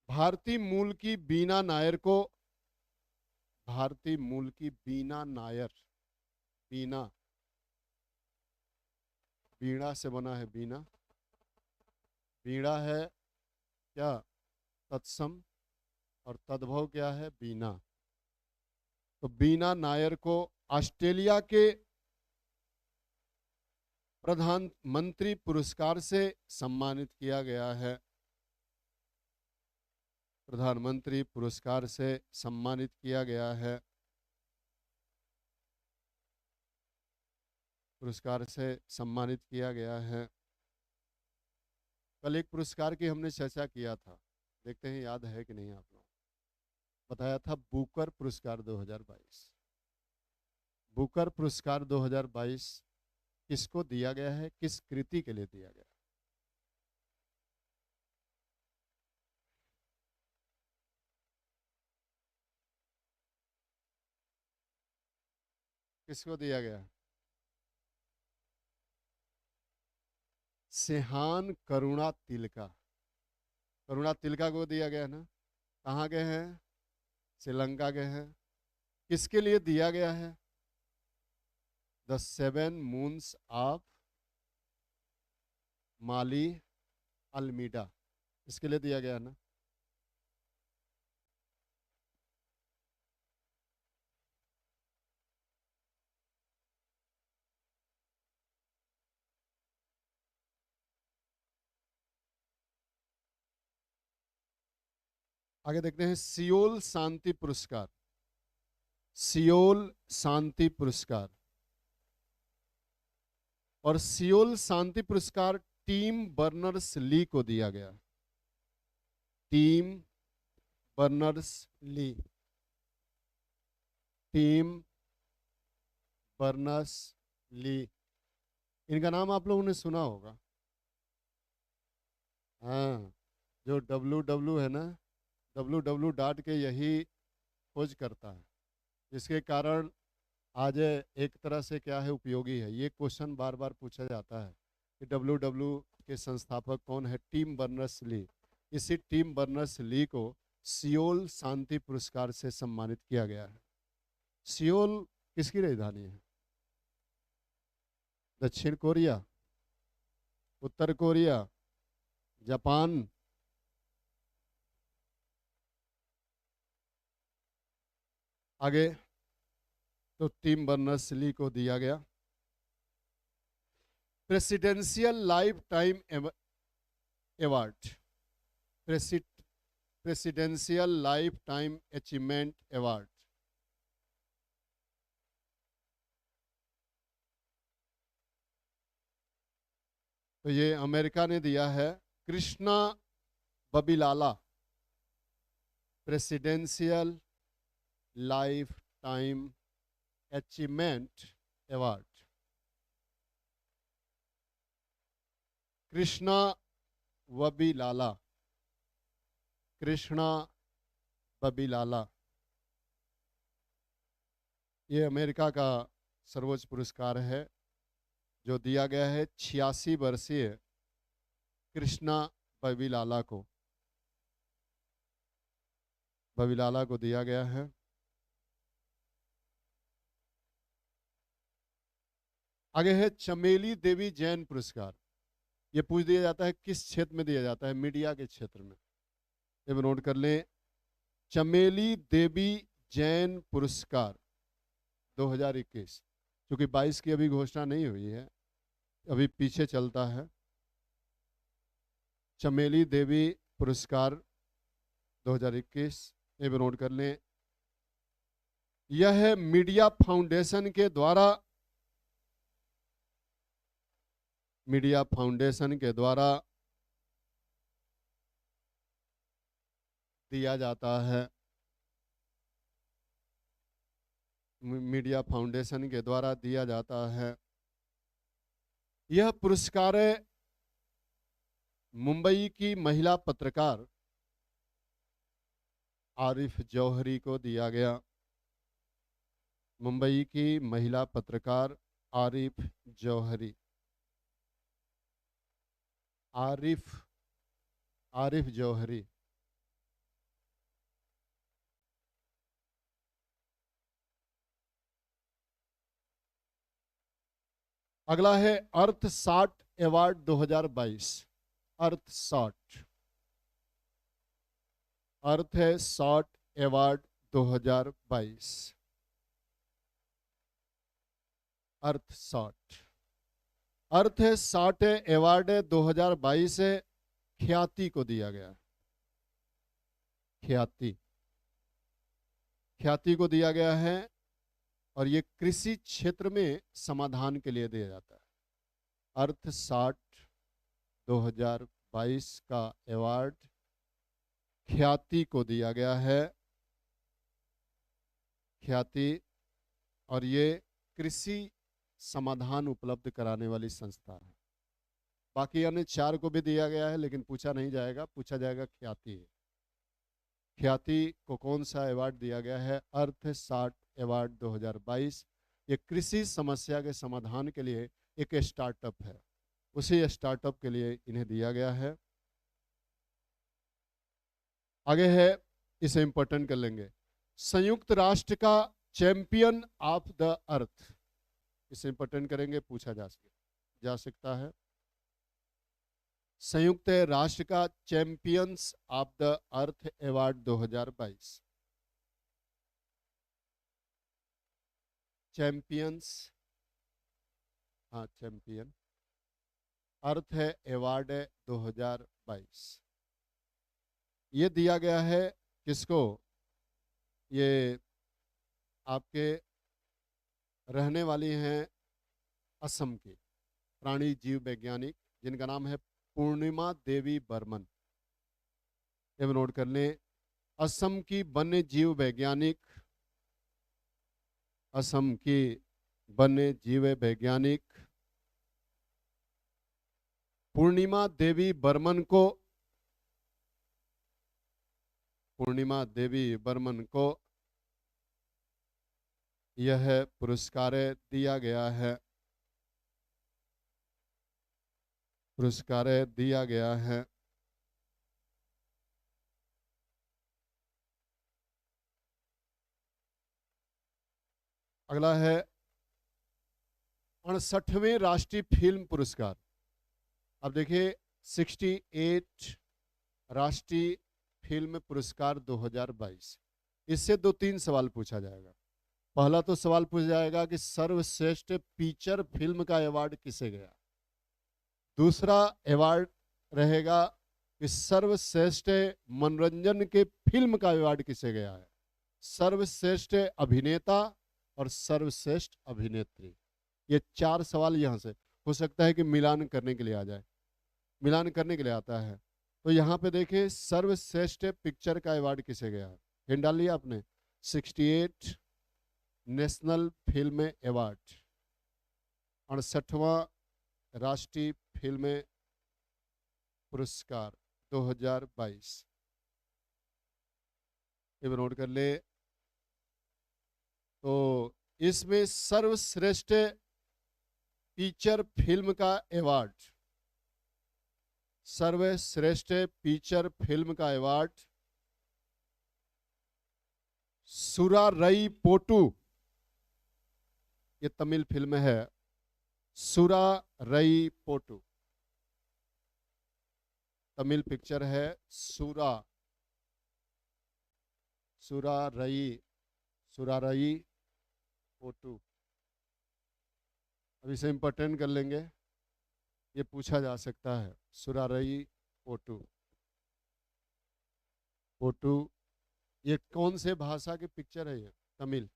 [SPEAKER 1] भारतीय मूल की बीना नायर को, भारतीय मूल की बीना नायर, बीना, बीड़ा से बना है बीना, बीड़ा है क्या, तत्सम, और तद्भव क्या है, बीना। तो बीना नायर को ऑस्ट्रेलिया के प्रधानमंत्री पुरस्कार से सम्मानित किया गया है, प्रधानमंत्री पुरस्कार से सम्मानित किया गया है, पुरस्कार से सम्मानित किया गया है। कल एक पुरस्कार की हमने चर्चा किया था, देखते हैं याद है कि नहीं आप लोग। बताया था बुकर पुरस्कार 2022। बुकर पुरस्कार 2022 किसको दिया गया है, किस कृति के लिए दिया गया? किसको दिया गया? सेहान करुणा तिलका, करुणा तिलका को दिया गया ना। कहाँ गए हैं? श्रीलंका गए हैं। किसके लिए दिया गया है? The 7 moons of Mali Almeida, इसके लिए दिया गया ना। आगे देखते हैं सियोल शांति पुरस्कार। सियोल शांति पुरस्कार, और सियोल शांति पुरस्कार टिम बर्नर्स ली को दिया गया। Tim Berners Lee, Tim Berners Lee, इनका नाम आप लोगों ने सुना होगा। हाँ, जो WW है ना, WW डॉट के यही खोज करता है, जिसके कारण आज एक तरह से क्या है, उपयोगी है। ये क्वेश्चन बार बार पूछा जाता है कि WW के संस्थापक कौन है, टिम बर्नर्स ली। इसी टिम बर्नर्स ली को सियोल शांति पुरस्कार से सम्मानित किया गया है। सियोल किसकी राजधानी है? दक्षिण कोरिया, उत्तर कोरिया, जापान? आगे तो टिम बर्नर्स ली को दिया गया presidential lifetime award, presidential lifetime achievement award. तो ये अमेरिका ने दिया है Krishna Vavilala presidential lifetime achievement award. Krishna Vavilala, Krishna Vavilala, ये अमेरिका का सर्वोच्च पुरस्कार है जो दिया गया है 86 वर्षीय कृष्णा बबीलाला को, बबीलाला को दिया गया है। आगे है चमेली देवी जैन पुरस्कार। ये पूछ दिया जाता है किस क्षेत्र में दिया जाता है, मीडिया के क्षेत्र में। ये नोट कर लें, चमेली देवी जैन पुरस्कार 2021, क्योंकि 22 की अभी घोषणा नहीं हुई है, अभी पीछे चलता है। चमेली देवी पुरस्कार 2021, ये नोट कर लें। यह मीडिया फाउंडेशन के द्वारा, मीडिया फाउंडेशन के द्वारा दिया जाता है, मीडिया फाउंडेशन के द्वारा दिया जाता है। यह पुरस्कार मुंबई की महिला पत्रकार आरिफ जौहरी को दिया गया। मुंबई की महिला पत्रकार आरिफ जौहरी, आरिफ जौहरी। अगला है अर्थ 60 अवार्ड 2022। अर्थ 60, अर्थ है 60 अवार्ड 2022। अर्थ 60, अर्थ है 60 अवार्ड 2022 ख्याति को दिया गया। ख्याति, ख्याति को दिया गया है, और ये कृषि क्षेत्र में समाधान के लिए दिया जाता है। अर्थ 60 2022 का अवार्ड ख्याति को दिया गया है। ख्याति, और ये कृषि समाधान उपलब्ध कराने वाली संस्था है। बाकी अन्य 4 को भी दिया गया है, लेकिन पूछा नहीं जाएगा, पूछा जाएगा ख्याति है। ख्याति को कौन सा अवार्ड दिया गया है? अर्थ 60 अवार्ड 2022। ये कृषि समस्या के समाधान के लिए एक स्टार्टअप है, उसी स्टार्टअप के लिए इन्हें दिया गया है। आगे है, इसे इंपॉर्टेंट कर लेंगे, संयुक्त राष्ट्र का चैंपियन ऑफ द अर्थ। इसे इंपॉर्टेंट करेंगे, पूछा जा सकता है। संयुक्त राष्ट्र का champions of the earth award 2022। Champions, हाँ चैंपियन, अर्थ है अवार्ड 2022। ये दिया गया है किसको? ये आपके रहने वाली हैं असम की प्राणी जीव वैज्ञानिक, जिनका नाम है पूर्णिमा देवी बर्मन। ये नोट कर लें। असम की वन्य जीव वैज्ञानिक, असम की वन्य जीव वैज्ञानिक पूर्णिमा देवी बर्मन को, पूर्णिमा देवी बर्मन को यह पुरस्कार दिया गया है, पुरस्कार दिया गया है। अगला है 68वें राष्ट्रीय फिल्म पुरस्कार। अब देखिए 68 राष्ट्रीय फिल्म पुरस्कार 2022। इससे 2-3 सवाल पूछा जाएगा। पहला तो सवाल पूछा जाएगा कि सर्वश्रेष्ठ फीचर फिल्म का अवार्ड किसे गया। दूसरा अवार्ड रहेगा कि सर्वश्रेष्ठ मनोरंजन के फिल्म का अवार्ड किसे गया है। सर्वश्रेष्ठ अभिनेता और सर्वश्रेष्ठ अभिनेत्री। ये 4 सवाल यहाँ से हो सकता है कि मिलान करने के लिए आ जाए, मिलान करने के लिए आता है। तो यहाँ पे देखिए सर्वश्रेष्ठ पिक्चर का अवार्ड किसे गया है। हिंट डाल लिया आपने। 68 नेशनल फिल्म अवार्ड, 68वां राष्ट्रीय फिल्म पुरस्कार 2022। ये नोट कर ले। तो इसमें सर्वश्रेष्ठ फीचर फिल्म का अवार्ड, सर्वश्रेष्ठ फीचर फिल्म का अवार्ड सुरारई पोटू, ये तमिल फिल्म है, सुरारई पोटू तमिल पिक्चर है। सुरारई पोटू। अब इसे इंपॉर्टेंट कर लेंगे, ये पूछा जा सकता है। सुरारई पोटू, पोटू ये कौन से भाषा की पिक्चर है? ये तमिल।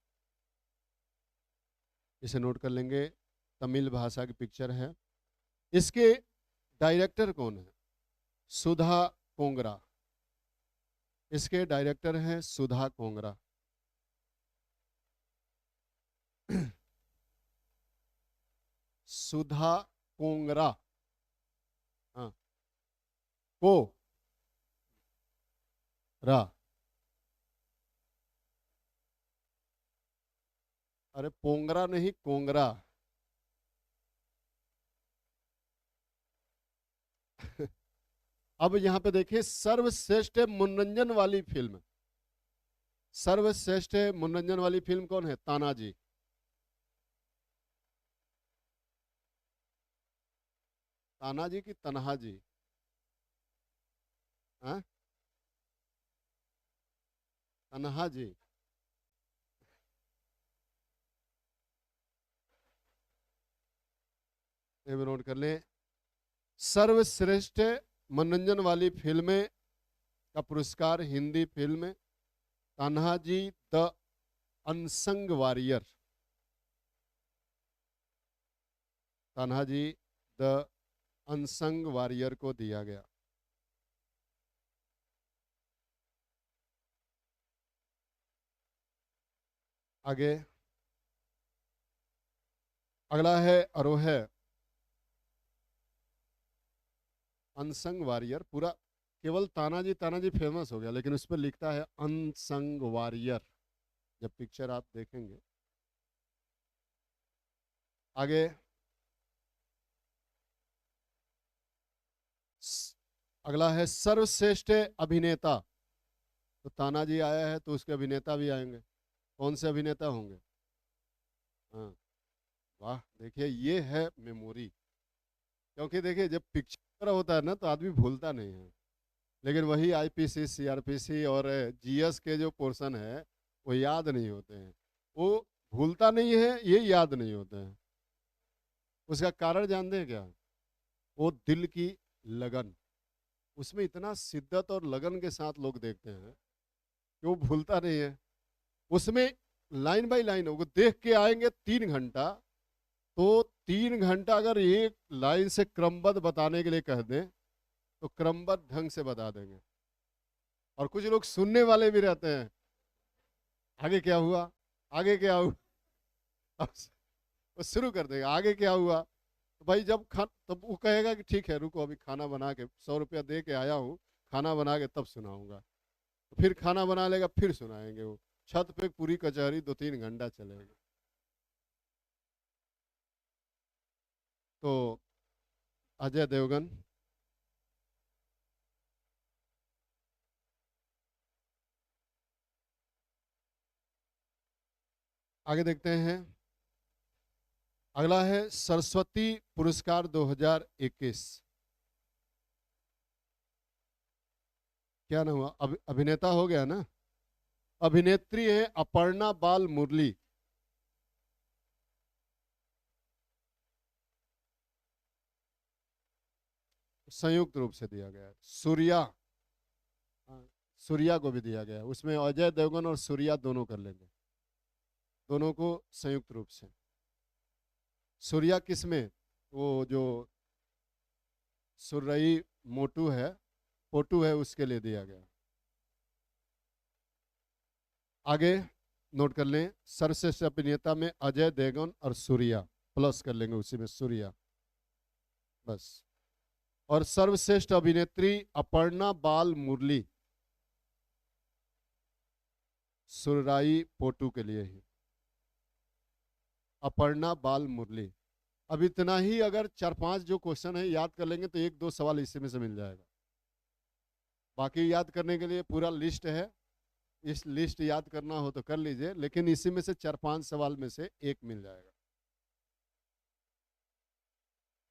[SPEAKER 1] इसे नोट कर लेंगे, तमिल भाषा की पिक्चर है। इसके डायरेक्टर कौन है? सुधा कोंगरा। इसके डायरेक्टर हैं सुधा कोंगरा। सुधा कोंगरा, हाँ, को रा। अरे पोंगरा नहीं, कोंगरा। अब यहां पे देखिए सर्वश्रेष्ठ मनोरंजन वाली फिल्म, सर्वश्रेष्ठ मनोरंजन वाली फिल्म कौन है? तानाजी। तानाजी की तन्हाजी? हाँ, तन्हाजी। ये भी नोट कर ले। सर्वश्रेष्ठ मनोरंजन वाली फिल्म का पुरस्कार Hindi film Tanhaji the unsung warrior, Tanhaji the unsung warrior को दिया गया। आगे अगला है आरोह। अनसंग वॉरियर पूरा केवल तानाजी तानाजी फेमस हो गया, लेकिन उस पर लिखता है अनसंग वॉरियर जब पिक्चर आप देखेंगे। आगे अगला है सर्वश्रेष्ठ अभिनेता। तो तानाजी आया है तो उसके अभिनेता भी आएंगे। कौन से अभिनेता होंगे? हाँ, वाह, देखिए ये है मेमोरी। क्योंकि देखिए जब पिक्चर होता है ना तो आदमी भूलता नहीं है, लेकिन वही आईपीसी सीआरपीसी और जीएस के जो पोर्शन है वो याद नहीं होते हैं। वो भूलता नहीं है, ये याद नहीं होते हैं। उसका कारण जानते हैं क्या? वो दिल की लगन। उसमें इतना शिद्दत और लगन के साथ लोग देखते हैं कि वो भूलता नहीं है। उसमें लाइन बाय लाइन वो देख के आएंगे 3 घंटा, तो 3 घंटा अगर एक लाइन से क्रमबद्ध बताने के लिए कह दें तो क्रमबद्ध ढंग से बता देंगे। और कुछ लोग सुनने वाले भी रहते हैं, आगे क्या हुआ, आगे क्या हुआ, अब वो शुरू कर देगा आगे क्या हुआ। तो भाई जब तब वो कहेगा कि ठीक है रुको, अभी खाना बना के 100 रुपया दे के आया हूँ, खाना बना के तब सुनाऊंगा। तो फिर खाना बना लेगा, फिर सुनाएंगे। वो छत पे पूरी कचहरी 2-3 घंटा चलेगी। तो अजय देवगन, आगे देखते हैं। अगला है सरस्वती पुरस्कार 2021। क्या नाम हुआ? अभिनेता हो गया ना। अभिनेत्री है अपर्णा बाल मुरली। संयुक्त रूप से दिया गया है। सूर्या, हाँ, सूर्या को भी दिया गया है। उसमें अजय देवगन और सूर्या दोनों कर लेंगे, दोनों को संयुक्त रूप से। सूर्या किसमें? वो जो सुर्रई मोटू है, पोटू है, उसके लिए दिया गया। आगे नोट कर लें, सर्वश्रेष्ठ अभिनेता में अजय देवगन और सूर्या, प्लस कर लेंगे उसी में सूर्या बस। और सर्वश्रेष्ठ अभिनेत्री अपर्णा बाल मुरली, सुरराई पोटू के लिए ही, अपर्णा बाल मुरली। अब इतना ही अगर 4-5 जो क्वेश्चन है याद कर लेंगे तो 1-2 सवाल इसी में से मिल जाएगा। बाकी याद करने के लिए पूरा लिस्ट है, इस लिस्ट याद करना हो तो कर लीजिए, लेकिन इसी में से 4-5 सवाल में से एक मिल जाएगा।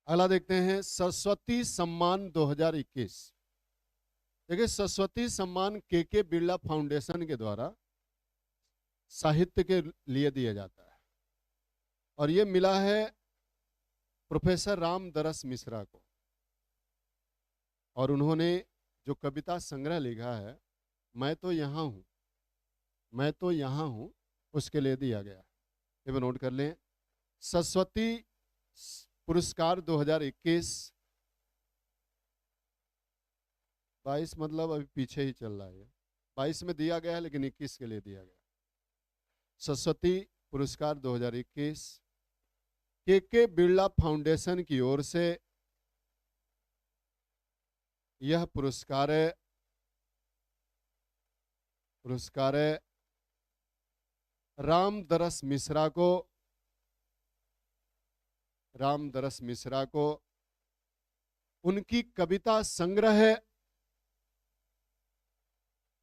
[SPEAKER 1] अगला देखते हैं सरस्वती सम्मान 2021। देखिए सरस्वती सम्मान के बिरला फाउंडेशन के द्वारा साहित्य के लिए दिया जाता है, और ये मिला है प्रोफेसर रामदरस मिश्रा को। और उन्होंने जो कविता संग्रह लिखा है, मैं तो यहाँ हूँ, मैं तो यहाँ हूँ, उसके लिए दिया गया। ये नोट कर लें, सरस्वती पुरस्कार 2021। 22 मतलब अभी पीछे ही चल रहा है, 22 में दिया गया है लेकिन 21 के लिए दिया गया। सरस्वती पुरस्कार 2021 के बिरला फाउंडेशन की ओर से यह पुरस्कार रामदरस मिश्रा को उनकी कविता संग्रह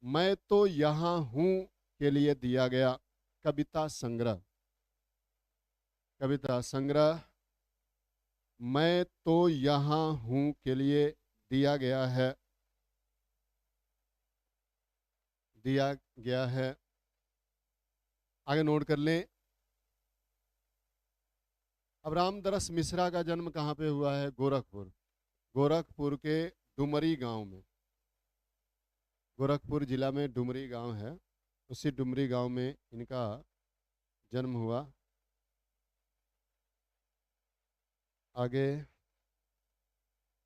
[SPEAKER 1] मैं तो यहाँ हूं के लिए दिया गया। कविता संग्रह मैं तो यहाँ हूं के लिए दिया गया है। आगे नोट कर लें। अब रामदरस मिश्रा का जन्म कहाँ पे हुआ है? गोरखपुर के डुमरी गांव में। गोरखपुर जिला में डुमरी गांव है, उसी डुमरी गांव में इनका जन्म हुआ। आगे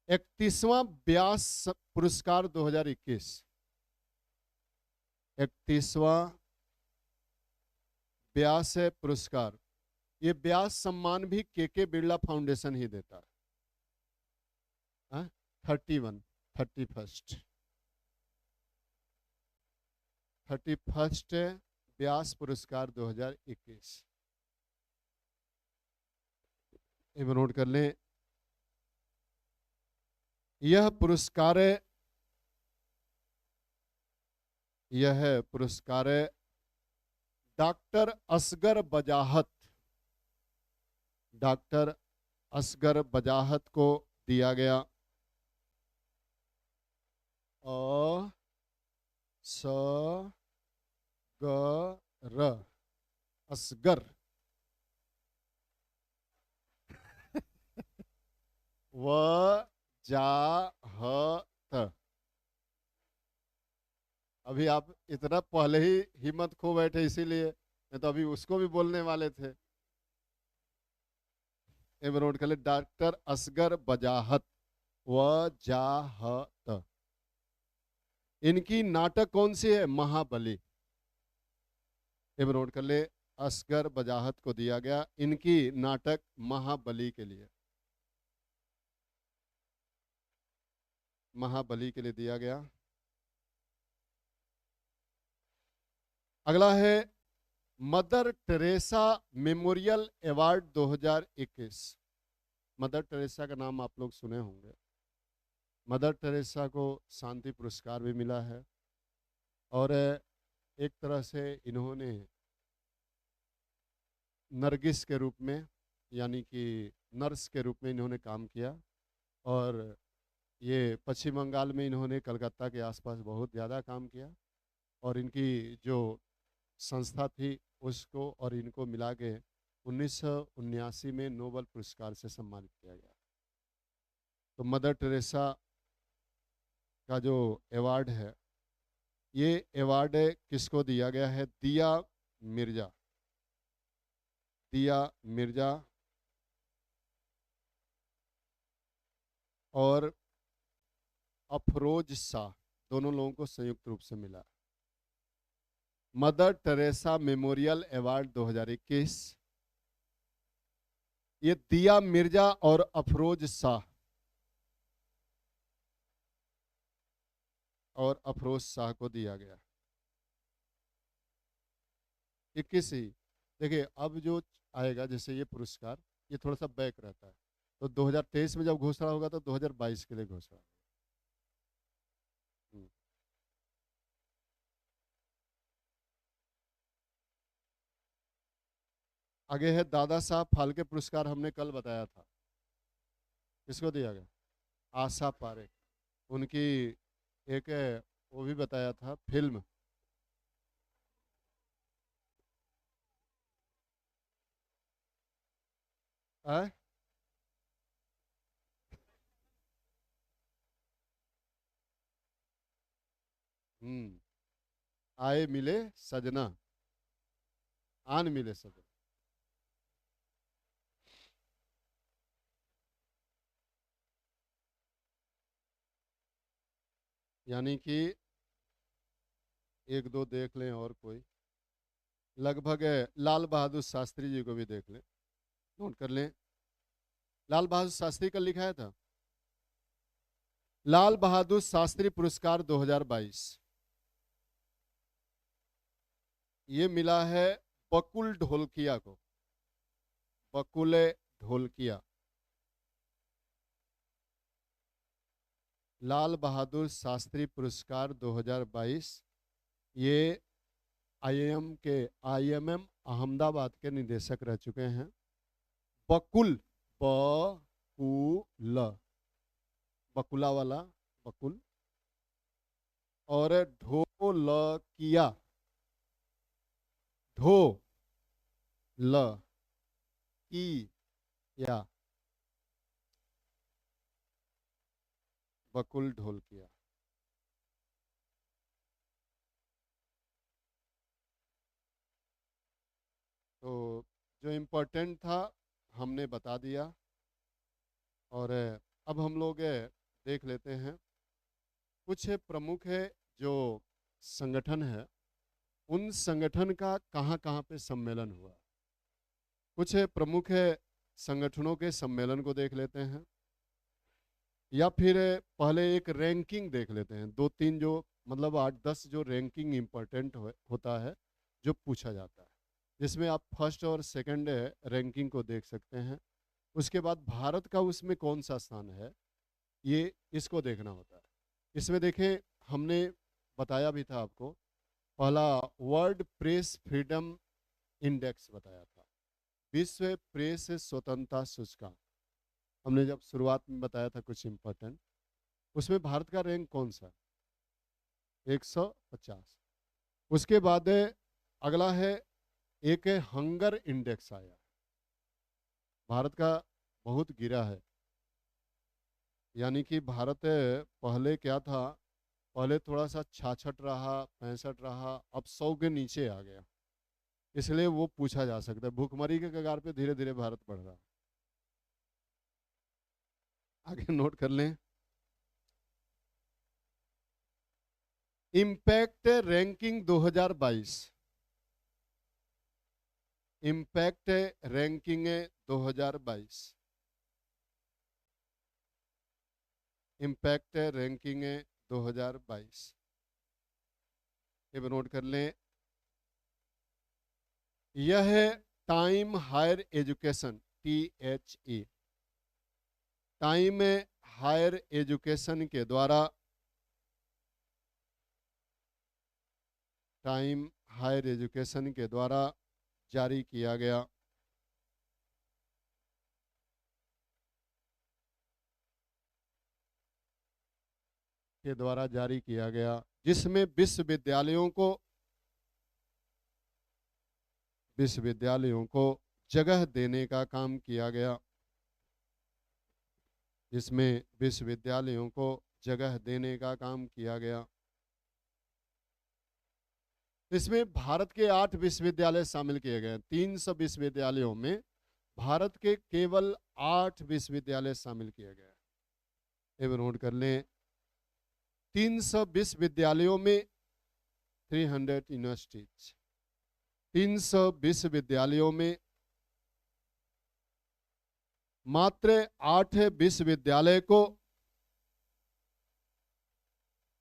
[SPEAKER 1] 31वां व्यास पुरस्कार 2021। 31वां व्यास पुरस्कार, ये व्यास सम्मान भी के बिरला फाउंडेशन ही देता है। 31st व्यास पुरस्कार 2021। नोट कर लें, यह पुरस्कार डॉक्टर असगर बजाहत को दिया गया। असगर वजाहत, अभी आप इतना पहले ही हिम्मत खो बैठे इसीलिए, नहीं तो अभी उसको भी बोलने वाले थे। एक नोट कर ले, डॉक्टर असगर बजाहत, वजाहत। इनकी नाटक कौन सी है? महाबली। एक नोट कर ले, असगर बजाहत को दिया गया इनकी नाटक महाबली के लिए, महाबली के लिए दिया गया। अगला है mother Teresa memorial award 2021। Mother Teresa का नाम आप लोग सुने होंगे। मदर टेरेसा को शांति पुरस्कार भी मिला है, और एक तरह से इन्होंने नरगिस के रूप में, यानी कि नर्स के रूप में इन्होंने काम किया। और ये पश्चिम बंगाल में इन्होंने कलकत्ता के आसपास बहुत ज़्यादा काम किया, और इनकी जो संस्था थी उसको और इनको मिला के 1979 में नोबेल पुरस्कार से सम्मानित किया गया। तो मदर टेरेसा का जो अवार्ड है, ये अवार्ड किसको दिया गया है? दिया मिर्जा। दिया मिर्जा और अफरोज शाह, दोनों लोगों को संयुक्त रूप से मिला। मदर टेरेसा मेमोरियल अवार्ड 2021, ये दिया मिर्जा और अफरोज शाह, और अफरोज शाह को दिया गया। 21 ही। देखिए अब जो आएगा, जैसे ये पुरस्कार, ये थोड़ा सा बैक रहता है, तो 2023 में जब घोषणा होगा तो 2022 के लिए घोषणा होगा। आगे है दादा साहब फाल्के पुरस्कार, हमने कल बताया था किसको दिया गया? आशा पारेख। उनकी एक वो भी बताया था फिल्म, आ? आए मिले सजना, आन मिले सजना। यानी कि एक दो देख लें और कोई, लगभग लाल बहादुर शास्त्री जी को भी देख लें, नोट कर लें। लाल बहादुर शास्त्री का लिखा है था, लाल बहादुर शास्त्री पुरस्कार 2022, ये मिला है बकुल ढोलकिया को। बकुल ढोलकिया। लाल बहादुर शास्त्री पुरस्कार 2022, ये आईएमएम अहमदाबाद के निदेशक रह चुके हैं। बकुल, बकुल, बकुला वाला बकुल, और ढोलकिया, ढो ल की या, बकुल ढोलकिया। तो जो इम्पोर्टेंट था हमने बता दिया, और अब हम लोग देख लेते हैं कुछ प्रमुख है जो संगठन है, उन संगठन का कहाँ कहाँ पे सम्मेलन हुआ। कुछ प्रमुख संगठनों के सम्मेलन को देख लेते हैं, या फिर पहले एक रैंकिंग देख लेते हैं, दो तीन जो मतलब 8-10 जो रैंकिंग इम्पोर्टेंट होता है जो पूछा जाता है, जिसमें आप फर्स्ट और सेकंड रैंकिंग को देख सकते हैं। उसके बाद भारत का उसमें कौन सा स्थान है, ये इसको देखना होता है। इसमें देखें, हमने बताया भी था आपको, पहला वर्ल्ड प्रेस फ्रीडम इंडेक्स बताया था, विश्व प्रेस स्वतंत्रता सूचकांक, हमने जब शुरुआत में बताया था कुछ इम्पोर्टेंट, उसमें भारत का रैंक कौन सा? 150। उसके बाद अगला है एक हंगर इंडेक्स आया, भारत का बहुत गिरा है, यानी कि भारत पहले क्या था, पहले थोड़ा सा 66 रहा, 65 रहा, अब 100 के नीचे आ गया। इसलिए वो पूछा जा सकता है, भूखमरी के कगार पे धीरे धीरे भारत बढ़ रहा है। आगे नोट कर लें। Impact ranking 2022, impact ranking 2022, impact ranking 2022, ये भी नोट कर लें। यह है time higher education, THE, time higher education के द्वारा, टाइम हायर एजुकेशन के द्वारा जारी किया गया। के द्वारा जारी किया गया, जिसमें विश्वविद्यालयों को जगह देने का काम किया गया, जिसमें विश्वविद्यालयों को जगह देने का काम किया गया। इसमें भारत के 8 विश्वविद्यालय शामिल किए गए। 300 विश्वविद्यालयों में भारत के केवल 8 विश्वविद्यालय शामिल किए गए। ये नोट कर लें। 300 विश्वविद्यालयों में 300 यूनिवर्सिटीज, 300 विश्वविद्यालयों में मात्र 8 विश्वविद्यालय को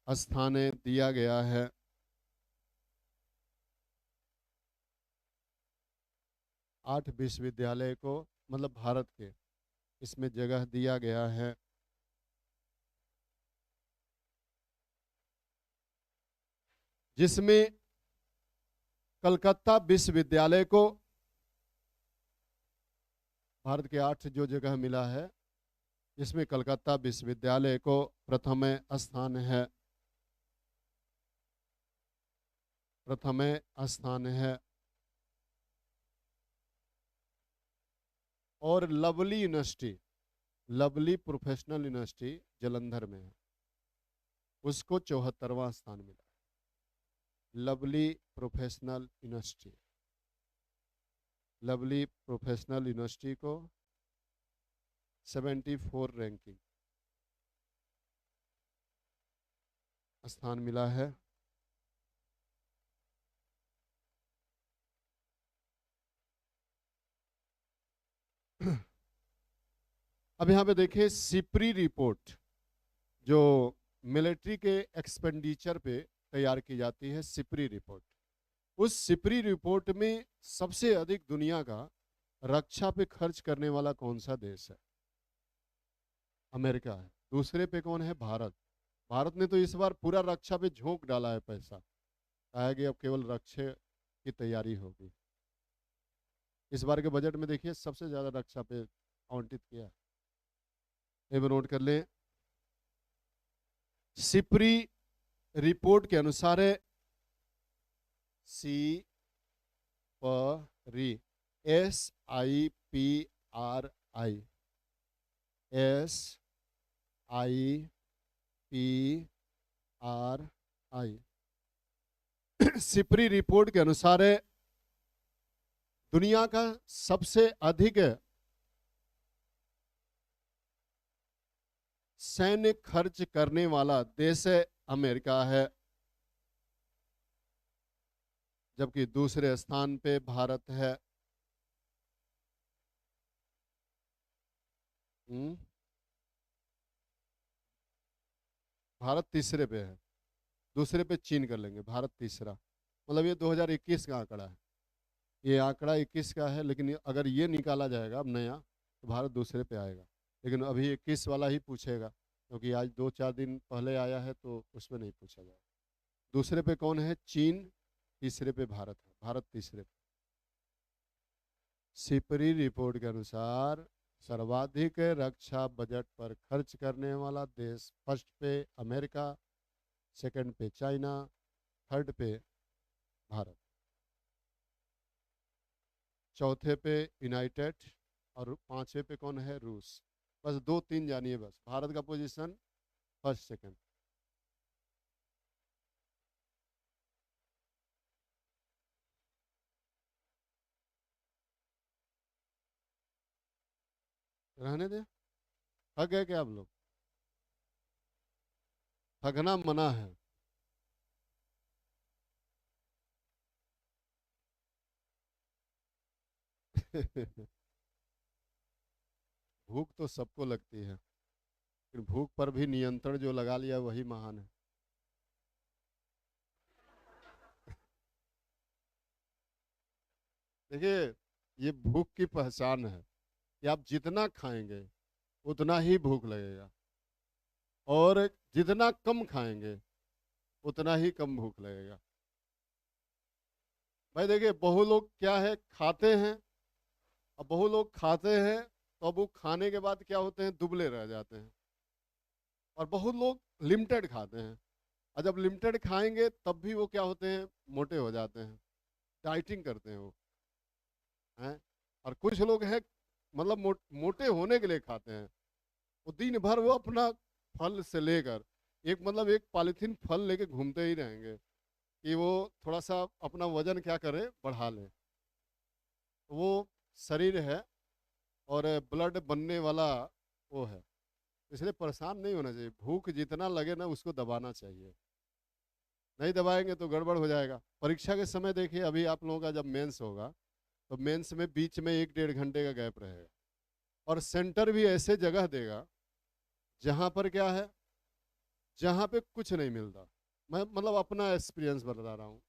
[SPEAKER 1] स्थान दिया गया है। 8 विश्वविद्यालय को, मतलब भारत के, इसमें जगह दिया गया है। जिसमें कलकत्ता विश्वविद्यालय को, भारत के 8 जो जगह मिला है, इसमें कलकत्ता विश्वविद्यालय को प्रथम स्थान है, प्रथम स्थान है। और lovely university, lovely professional university Jalandhar में है, उसको 74वां स्थान मिला। Lovely professional university, lovely professional university को 74 रैंकिंग स्थान मिला है। अब यहाँ पे देखिए सिपरी रिपोर्ट, जो मिलिट्री के एक्सपेंडिचर पे तैयार की जाती है, सिपरी रिपोर्ट। उस सिपरी रिपोर्ट में सबसे अधिक दुनिया का रक्षा पे खर्च करने वाला कौन सा देश है? अमेरिका है। दूसरे पे कौन है? भारत। भारत ने तो इस बार पूरा रक्षा पे झोंक डाला है पैसा, कहा कि अब केवल रक्षा की तैयारी होगी। इस बार के बजट में देखिए सबसे ज्यादा रक्षा पे आवंटित किया है। ये भी नोट कर लें। सिपरी रिपोर्ट के अनुसार SIPRI, SIPRI, सिपरी रिपोर्ट के अनुसार दुनिया का सबसे अधिक सैन्य खर्च करने वाला देश अमेरिका है, जबकि दूसरे स्थान पे भारत है। भारत तीसरे पे है, दूसरे पे चीन कर लेंगे, भारत तीसरा। मतलब ये 2021 का आंकड़ा है, ये आंकड़ा 21 का है, लेकिन अगर ये निकाला जाएगा अब नया तो भारत दूसरे पे आएगा। लेकिन अभी 21 वाला ही पूछेगा, क्योंकि आज 2-4 दिन पहले आया है तो उसमें नहीं पूछा जाएगा। दूसरे पे कौन है? चीन। तीसरे पे भारत है, भारत तीसरे पे। सिपरी रिपोर्ट के अनुसार सर्वाधिक रक्षा बजट पर खर्च करने वाला देश, फर्स्ट पे अमेरिका, सेकंड पे चाइना, थर्ड पे भारत, चौथे पे यूनाइटेड और पांचवे पे कौन है? रूस। बस 2-3 जानिए बस। भारत का पोजीशन फर्स्ट सेकंड, रहने दे। थक गए क्या आप लोग? थकना मना है। भूख तो सबको लगती है, लेकिन भूख पर भी नियंत्रण जो लगा लिया वही महान है। देखिए, ये भूख की पहचान है कि आप जितना खाएंगे उतना ही भूख लगेगा, और जितना कम खाएंगे उतना ही कम भूख लगेगा। भाई देखिए, बहु लोग क्या है, खाते हैं। अब बहु लोग खाते हैं तो अब वो खाने के बाद क्या होते हैं, दुबले रह जाते हैं। और बहुत लोग लिमिटेड खाते हैं, और जब लिमिटेड खाएंगे तब भी वो क्या होते हैं, मोटे हो जाते हैं। डाइटिंग करते हैं वो, हैं। और कुछ लोग हैं, मतलब मोटे होने के लिए खाते हैं। वो दिन भर वो अपना फल से लेकर एक, मतलब एक पॉलीथीन फल लेके घूमते ही रहेंगे कि वो थोड़ा सा अपना वजन क्या करे, बढ़ा ले। तो वो शरीर है, और ब्लड बनने वाला वो है। इसलिए परेशान नहीं होना चाहिए, भूख जितना लगे ना उसको दबाना चाहिए। नहीं दबाएंगे तो गड़बड़ हो जाएगा। परीक्षा के समय देखिए, अभी आप लोगों का जब मेंस होगा तो मेंस में बीच में 1-1.5 घंटे का गैप रहेगा, और सेंटर भी ऐसे जगह देगा जहां पर क्या है, जहां पे कुछ नहीं मिलता। मैं मतलब अपना एक्सपीरियंस बता रहा हूँ।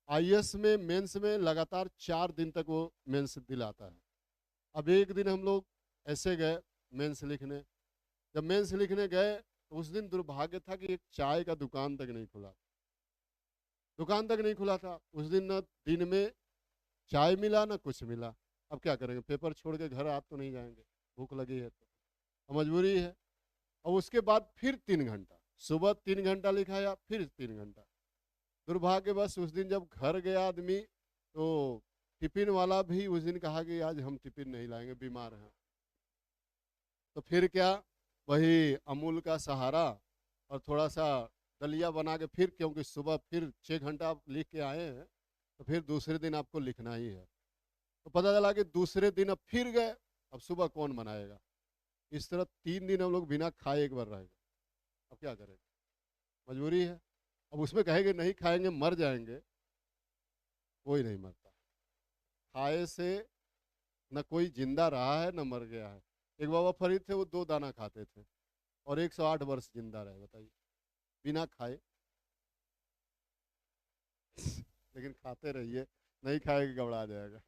[SPEAKER 1] आईएएस में मेंस में लगातार 4 दिन तक वो मेंस दिलाता है। अब एक दिन हम लोग ऐसे गए मेंस लिखने। जब मेंस लिखने गए तो उस दिन दुर्भाग्य था कि एक चाय का दुकान तक नहीं खुला। दुकान तक नहीं खुला था उस दिन, न दिन में चाय मिला ना कुछ मिला। अब क्या करेंगे, पेपर छोड़ के घर आप तो नहीं जाएंगे, भूख लगी है तो। अब मजबूरी है। और उसके बाद फिर 3 घंटा, सुबह 3 घंटा लिखाया, फिर 3 घंटा। दुर्भाग्यवश उस दिन जब घर गया आदमी, तो टिफिन वाला भी उस दिन कहा कि आज हम टिफिन नहीं लाएंगे, बीमार हैं। तो फिर क्या, वही अमूल का सहारा और थोड़ा सा दलिया बना के, फिर क्योंकि सुबह फिर 6 घंटा आप लिख के आए हैं, तो फिर दूसरे दिन आपको लिखना ही है। तो पता चला कि दूसरे दिन अब फिर गए, अब सुबह कौन बनाएगा। इस तरह 3 दिन हम लोग बिना खाए एक बार रह गए। अब क्या करें, मजबूरी है। अब उसमें कहेंगे नहीं खाएंगे मर जाएंगे, कोई नहीं मरता। खाए से न कोई जिंदा रहा है न मर गया है। एक बाबा फरीद थे, वो 2 दाना खाते थे और 108 वर्ष जिंदा रहे, बताइए, बिना खाए। लेकिन खाते रहिए, नहीं खाएगा घबरा जाएगा।